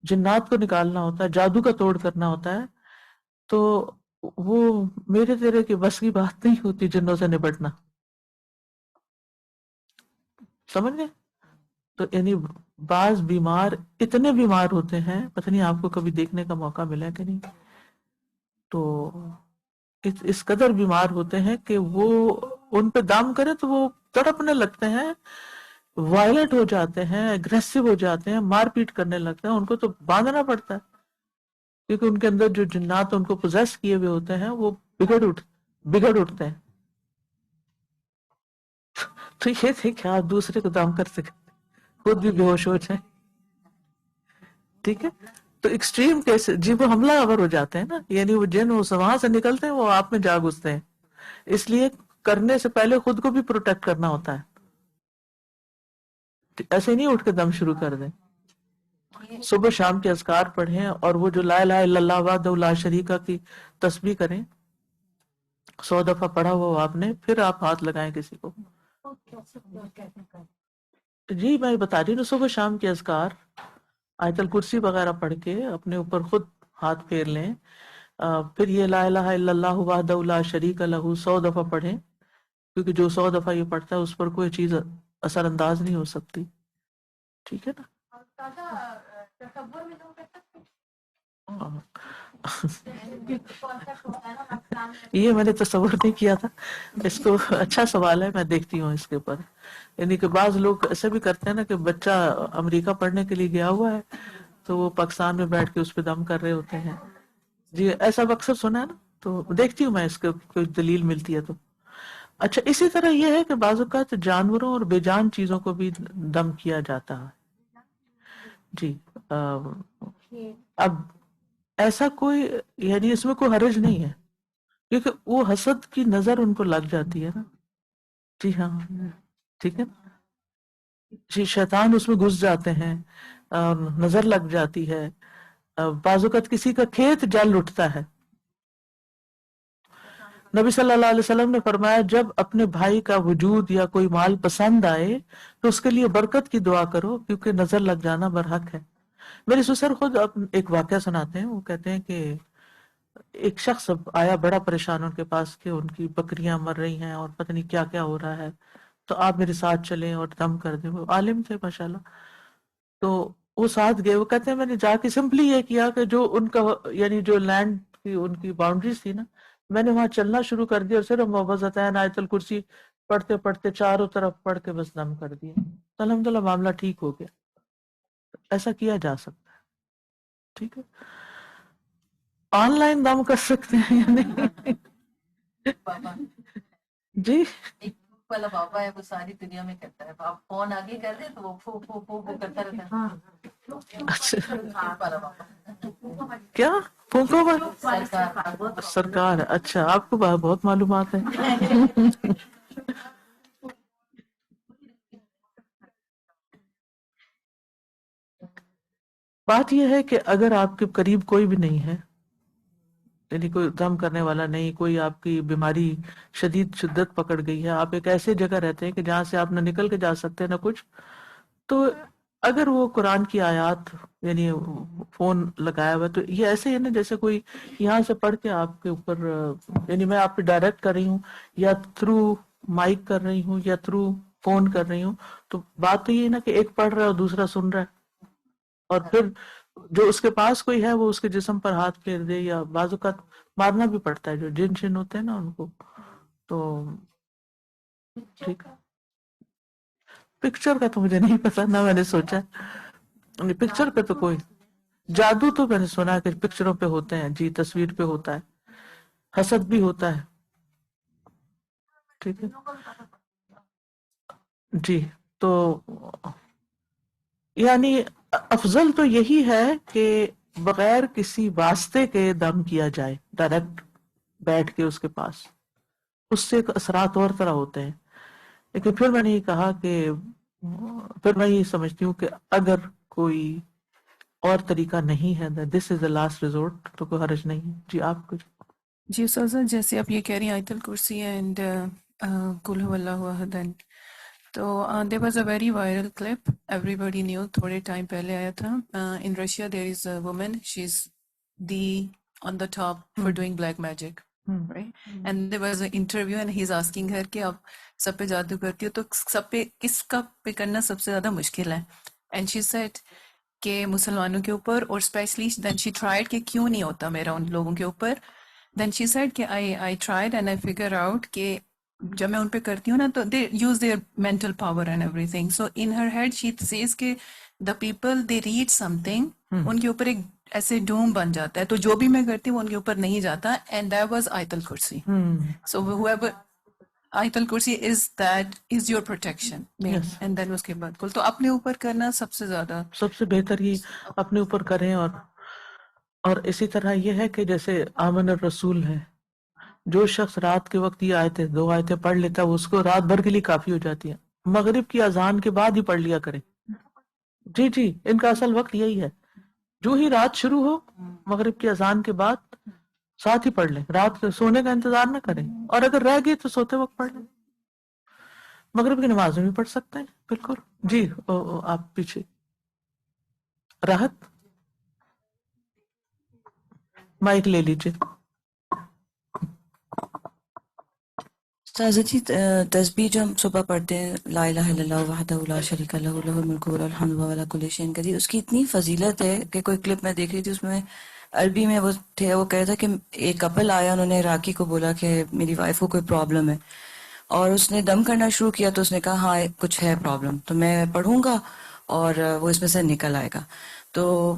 جنات کو نکالنا ہوتا ہے، جادو کا توڑ کرنا ہوتا ہے، تو وہ میرے تیرے کی بس کی بات نہیں ہوتی جنوں سے نبٹنا، سمجھ گئے؟ تو یعنی بعض بیمار اتنے بیمار ہوتے ہیں، پتہ نہیں آپ کو کبھی دیکھنے کا موقع ملا کہ نہیں، تو اس قدر بیمار ہوتے ہیں کہ وہ ان پہ دام کرے تو وہ تڑپنے لگتے ہیں، وائلنٹ ہو جاتے ہیں، اگریسو ہو جاتے ہیں، مار پیٹ کرنے لگتے ہیں، ان کو تو باندھنا پڑتا ہے، کیونکہ ان کے اندر جو جنات ان کو پوزیس کیے ہوئے ہوتے ہیں وہ بگڑ اٹھتے ہیں۔ تو یہ تھے کہ آپ دوسرے کو دام کر سکتے، خود بھی بے ہوش ہو جائیں، ٹھیک ہے۔ تو ایکسٹریم کیس جی وہ حملہ آور ہو جاتے ہیں نا، یعنی وہ جن وہاں سے نکلتے ہیں وہ آپ میں جا گھستے ہیں، اس لیے کرنے سے پہلے خود کو بھی پروٹیکٹ کرنا ہوتا ہے، ایسے نہیں اٹھ کے دم شروع کر دیں۔ صبح شام کے اذکار پڑھیں، اور وہ جو لا الہ الا اللہ وحدہ لا شریک کی تسبیح کریں، 100 دفعہ پڑھا ہوا آپ نے، پھر آپ ہاتھ لگائیں کسی کو۔ جی میں بتا رہی ہوں، صبح شام کے اذکار، آیت الکرسی وغیرہ پڑھ کے اپنے اوپر خود ہاتھ پھیر لیں، پھر یہ لا الہ الا اللہ وحدہ لا شریک لہ 100 دفعہ پڑھیں، کیونکہ جو 100 دفعہ یہ پڑھتا ہے اس پر کوئی چیز اثر انداز نہیں ہو سکتی، ٹھیک ہے نا۔ یہ میں نے تصور نہیں کیا تھا. اس کو اچھا سوال ہے, میں دیکھتی ہوں اس کے اوپر. یعنی کہ بعض لوگ ایسے بھی کرتے ہیں نا کہ بچہ امریکہ پڑھنے کے لیے گیا ہوا ہے تو وہ پاکستان میں بیٹھ کے اس پہ دم کر رہے ہوتے ہیں. جی ایسا اکثر سنا ہے نا, تو دیکھتی ہوں میں اس کے کوئی دلیل ملتی ہے تو. اچھا, اسی طرح یہ ہے کہ بعض اوقات جانوروں اور بے جان چیزوں کو بھی دم کیا جاتا ہے. جی اب ایسا کوئی, یعنی اس میں کوئی حرج نہیں ہے, کیونکہ وہ حسد کی نظر ان کو لگ جاتی ہے نا. جی ہاں, ٹھیک ہے. جی شیطان اس میں گھس جاتے ہیں, نظر لگ جاتی ہے. بعض اوقات کسی کا کھیت جل اٹھتا ہے. نبی صلی اللہ علیہ وسلم نے فرمایا جب اپنے بھائی کا وجود یا کوئی مال پسند آئے تو اس کے لیے برکت کی دعا کرو, کیونکہ نظر لگ جانا برحق ہے. میرے سسر خود ایک واقعہ سناتے ہیں. وہ کہتے ہیں کہ ایک شخص آیا بڑا پریشان ان کے پاس کہ ان کی بکریاں مر رہی ہیں اور پتہ نہیں کیا کیا ہو رہا ہے, تو آپ میرے ساتھ چلیں اور دم کر دیں. وہ عالم تھے ماشاءاللہ. تو وہ ساتھ گئے. وہ کہتے ہیں میں نے جا کے سمپلی یہ کیا کہ جو ان کا یعنی جو لینڈ کی ان کی باؤنڈریز تھی نا, میں نے وہاں چلنا شروع کر دیا اور صرف موعظتین آیت الکرسی پڑھتے پڑھتے چاروں طرف پڑھ کے بس دم کر دیا. تو الحمدللہ معاملہ ٹھیک ہو گیا. ایسا کیا جا سکتا ہے, ٹھیک ہے. آن لائن دم کر سکتے ہیں یا نہیں؟ بابا جی ایک والا بابا ہے, وہ ساری دنیا میں کرتا ہے. آپ فون آگے کر دیں تو وہ پھو پھو پھو پھو کرتا رہتا ہے. اچھا, والا بابا کیا پھونکو سرکار. سرکار. اچھا, آپ کو بہت معلومات ہے. بات یہ ہے کہ اگر آپ کے قریب کوئی بھی نہیں ہے, یعنی کوئی دم کرنے والا نہیں, کوئی آپ کی بیماری شدید شدت پکڑ گئی ہے, آپ ایک ایسے جگہ رہتے ہیں کہ جہاں سے آپ نہ نکل کے جا سکتے نہ کچھ, تو اگر وہ قرآن کی آیات یعنی فون لگایا ہوا تو یہ ایسے ہے نا جیسے کوئی یہاں سے پڑھ کے آپ کے اوپر, یعنی میں آپ پہ ڈائریکٹ کر رہی ہوں یا تھرو مائک کر رہی ہوں یا تھرو فون کر رہی ہوں. تو بات تو یہ ہے نا کہ ایک پڑھ رہا ہے اور دوسرا سن رہا ہے, اور پھر جو اس کے پاس کوئی ہے وہ اس کے جسم پر ہاتھ پھیر دے, یا بعض اوقات مارنا بھی پڑتا ہے جو جن شن ہوتے ہیں نا ان کو. تو ٹھیک ہے, پکچر کا تو مجھے نہیں پتا, نہ میں نے سوچا. پکچر پہ تو کوئی جادو تو میں نے سنا ہے کہ پکچروں پہ ہوتے ہیں. جی تصویر پہ ہوتا ہے, حسد بھی ہوتا ہے. ٹھیک ہے جی. تو یعنی افضل تو یہی ہے کہ بغیر کسی واسطے کے دم کیا جائے, ڈائریکٹ بیٹھ کے اس کے پاس. اس سے اثرات اور طرح ہوتے ہیں. لیکن پھر میں نے یہ کہا کہ پھر میں یہ سمجھتی ہوں کہ اگر کوئی اور طریقہ نہیں ہے, دس از دا لاسٹ ریزورٹ, تو کوئی حرج نہیں ہے. جی آپ کچھ. جی استاذہ, جیسے آپ یہ کہہ رہی ہیں آیت الکرسی اینڈ قل هو اللہ احد, تو there was a very viral clip, everybody knew, تھوڑے ٹائم پہلے آیا تھا. In Russia there is a woman, she's the on the top for doing black magic, right? And there was an interview and he's asking her کہ آپ سب پہ جادو کرتی ہو تو سب پہ کس کا پہ کرنا سب سے زیادہ مشکل ہے. And she said کہ مسلمانوں کے اوپر, اور اسپیشلی then she tried کہ کیوں نہیں ہوتا میرا ان لوگوں کے اوپر. Then she said کہ I tried and I figure out کہ جب میں ان پہ کرتی ہوں نا تو they use their mental power and everything. So in her head she says کہ the people they read something, ان کے اوپر ایک ایسے ڈوم بن جاتا ہے, تو جو بھی میں کرتی ہوں وہ ان کے اوپر نہیں جاتا. And that was آیت الکرسی. So whoever آیت الکرسی is your protection main. Yes. And then اس کے بعد کل, تو اپنے اوپر کرنا سب سے زیادہ سب سے بہتر ہی اپنے اوپر کریں. اور اسی طرح یہ ہے کہ جیسے آمن الرسول ہے, جو شخص رات کے وقت یہ آیتیں 2 آیتیں پڑھ لیتا ہے اس کو رات بھر کے لیے کافی ہو جاتی ہیں. مغرب کی اذان کے بعد ہی پڑھ لیا کریں. جی جی, ان کا اصل وقت یہی ہے. جو ہی رات شروع ہو مغرب کی اذان کے بعد ساتھ ہی پڑھ لیں. رات کے سونے کا انتظار نہ کریں, اور اگر رہ گئی تو سوتے وقت پڑھ لیں. مغرب کی نماز میں بھی پڑھ سکتے ہیں بالکل. جی آپ پیچھے راحت مائک لے لیجیے. استاذہ جی, تسبیح جو ہم صبح پڑھتے ہیں, لا الہ الا اللہ وحدہ لا شریک لہ لہ الملک و لہ الحمد وهو علی کل شیء قدیر, اس کی اتنی فضیلت ہے کہ کوئی کلپ میں دیکھ رہی تھی, اس میں عربی میں وہ تھے، وہ کہہ رہا تھا کہ ایک کپل آیا، انہوں نے راکی کو بولا کہ میری وائف کو کوئی پرابلم ہے، اور اس نے دم کرنا شروع کیا تو اس نے کہا ہاں کچھ ہے پرابلم، تو میں پڑھوں گا اور وہ اس میں سے نکل آئے گا. تو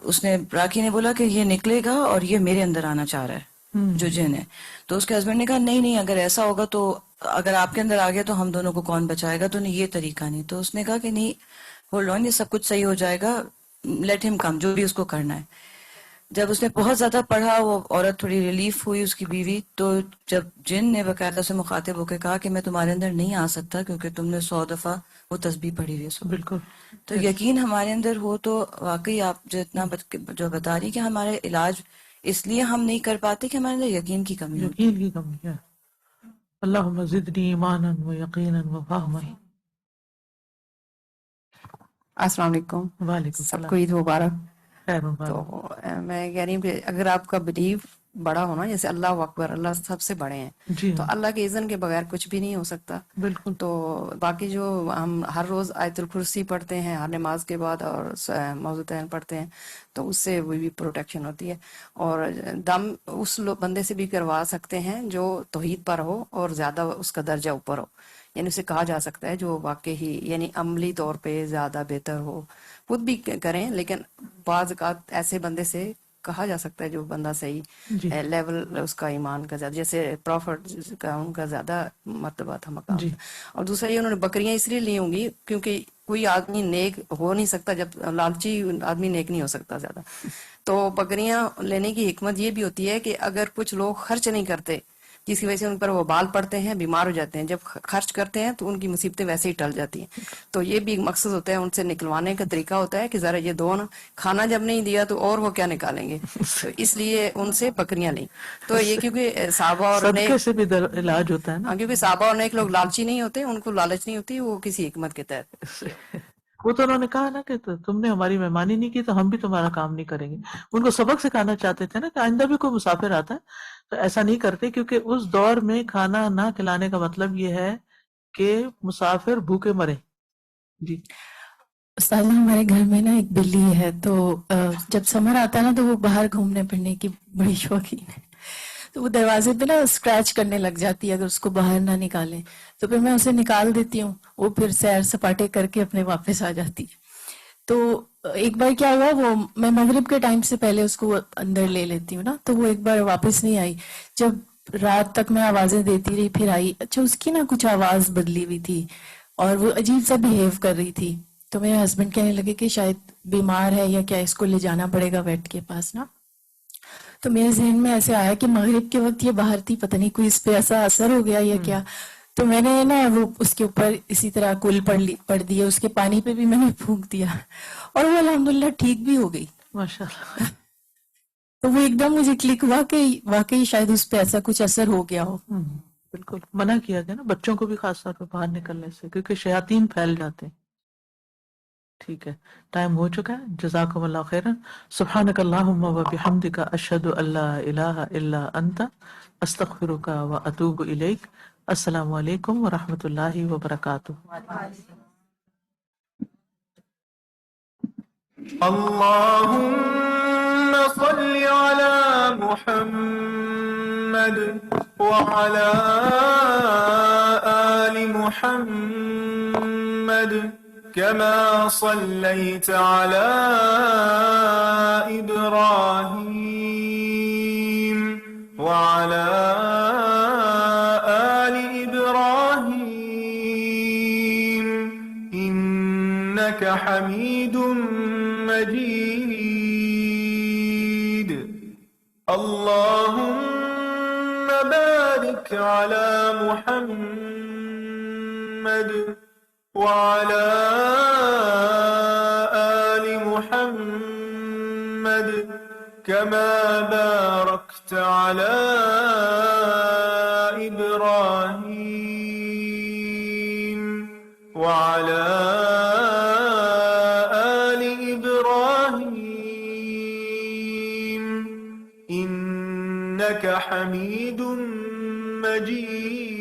اس نے راکی نے بولا کہ یہ نکلے گا اور یہ میرے اندر آنا چاہ رہا ہے جو جن ہے. تو اس کے ہسبینڈ نے کہا نہیں نہیں، اگر ایسا ہوگا تو اگر آپ کے اندر آ گیا تو ہم دونوں کو کون بچائے گا، تو نہیں یہ طریقہ نہیں. تو اس نے کہا کہ نہیں ہولڈ آن، یہ سب کچھ صحیح ہو جائے گا، لیٹ ہم کم، جو بھی اس کو کرنا ہے. جب اس نے بہت زیادہ پڑھا، وہ عورت تھوڑی ریلیف ہوئی، اس کی بیوی. تو جب جن نے باقاعدہ سے مخاطب ہو کے کہا کہ میں تمہارے اندر نہیں آ سکتا کیونکہ تم نے 100 دفعہ وہ تسبیح پڑھی ہوئی ہے صبح. بالکل. تو یقین ہمارے اندر ہو تو واقعی آپ جو اتنا جو بتا رہی کہ ہمارے علاج اس لیے ہم نہیں کر پاتے کہ ہمارے اندر یقین کی کمی ہوتی ہے. یقین کی کمی ہے. اللہم زدنی ایمانا و یقینا و فہما. السلام علیکم، وعلیکم سب السلام. کو عید مبارک. خیر تو مبارک. میں کہہ رہی ہوں کہ اگر آپ کا بلیو بڑا ہونا، جیسے اللہ اکبر، اللہ سب سے بڑے ہیں، جی تو ہاں اللہ کے اذن کے بغیر کچھ بھی نہیں ہو سکتا. بالکل. تو باقی جو ہم ہر روز آیت الکرسی پڑھتے ہیں ہر نماز کے بعد اور موضوعین پڑھتے ہیں، تو اس سے وہ بھی پروٹیکشن ہوتی ہے. اور دم اس بندے سے بھی کروا سکتے ہیں جو توحید پر ہو اور زیادہ اس کا درجہ اوپر ہو، یعنی اسے کہا جا سکتا ہے جو واقعی یعنی عملی طور پہ زیادہ بہتر ہو. خود بھی کریں، لیکن بعض اوقات ایسے بندے سے کہا جا سکتا ہے جو بندہ صحیح جی لیول اس کا ایمان کا زیادہ، جیسے پروفٹ کا ان کا زیادہ مرتبہ تھا، مقام جی تھا. اور دوسرا یہ انہوں نے بکریاں اس لیے لی ہوں گی کیونکہ کوئی آدمی نیک ہو نہیں سکتا جب لالچی آدمی نیک نہیں ہو سکتا زیادہ. تو بکریاں لینے کی حکمت یہ بھی ہوتی ہے کہ اگر کچھ لوگ خرچ نہیں کرتے جس کی وجہ سے ان پر وہ بال پڑتے ہیں، بیمار ہو جاتے ہیں، جب خرچ کرتے ہیں تو ان کی مصیبتیں ویسے ہی ٹل جاتی ہیں. تو یہ بھی ایک مقصد ہوتا ہے، ان سے نکلوانے کا طریقہ ہوتا ہے کہ ذرا یہ دو نا، کھانا جب نہیں دیا تو اور وہ کیا نکالیں گے، تو اس لیے ان سے بکریاں لیں. تو یہ کیونکہ صحابہ اور نیک، صدقے سے بھی علاج ہوتا ہے نا. ہاں کیونکہ صحابہ اور نیک لوگ لالچی نہیں ہوتے، ان کو لالچ نہیں ہوتی، وہ کسی حکمت کے تحت. وہ تو انہوں نے کہا نا کہ تم نے ہماری مہمانی نہیں کی تو ہم بھی تمہارا کام نہیں کریں گے. ان کو سبق سکھانا چاہتے تھے نا کہ آئندہ بھی کوئی مسافر آتا ہے تو ایسا نہیں کرتے، کیونکہ اس دور میں کھانا نہ کھلانے کا مطلب یہ ہے کہ مسافر بھوکے مرے. جی استاد ہمارے گھر میں نا ایک بلی ہے، تو جب سمر آتا ہے نا تو وہ باہر گھومنے پھرنے کی بڑی شوقین ہے. تو وہ دروازے پہ نا اسکریچ کرنے لگ جاتی ہے اگر اس کو باہر نہ نکالیں. تو پھر میں اسے نکال دیتی ہوں، وہ پھر سیر سپاٹے کر کے اپنے واپس آ جاتی ہے. تو ایک بار کیا ہوا، وہ میں مغرب کے ٹائم سے پہلے اس کو اندر لے لیتی ہوں نا، تو وہ ایک بار واپس نہیں آئی. جب رات تک میں آوازیں دیتی رہی پھر آئی. اچھا اس کی نا کچھ آواز بدلی ہوئی تھی اور وہ عجیب سا بہیو کر رہی تھی. تو میرے ہسبینڈ کہنے لگے کہ شاید بیمار ہے یا کیا، اس کو لے جانا پڑے گا ویٹ کے پاس نا. تو میرے ذہن میں ایسے آیا کہ مغرب کے وقت یہ باہر تھی، پتہ نہیں کوئی اس پہ ایسا اثر ہو گیا یا کیا. تو میں نے نا وہ اس کے اوپر اسی طرح کل پڑھ دیا، اس کے پانی پہ بھی میں نے پھونک دیا اور وہ الحمدللہ ٹھیک بھی ہو گئی. ماشاء اللہ. تو وہ ایک دم مجھے کلک ہوا کہ واقعی شاید اس پہ ایسا کچھ اثر ہو گیا ہو. بالکل منع کیا گیا نا بچوں کو بھی خاص طور پہ باہر نکلنے سے، کیونکہ شیاطین پھیل جاتے ہیں. ٹھیک ہے، ٹائم ہو چکا ہے. جزاکم اللہ خیرا. سبحانک اللہم و بحمدک، اشہد ان لا الہ الا انت، استغفرک و اتوب الیک. السلام علیکم و رحمۃ اللہ وبرکاتہ. اللهم صل على محمد وعلى آل محمد كما صليت على إبراهيم وعلى آل إبراهيم إنك حميد مجيد. اللهم بارك على محمد وعلى آل محمد كما باركت على إبراهيم وعلى إنك حميد مجيد.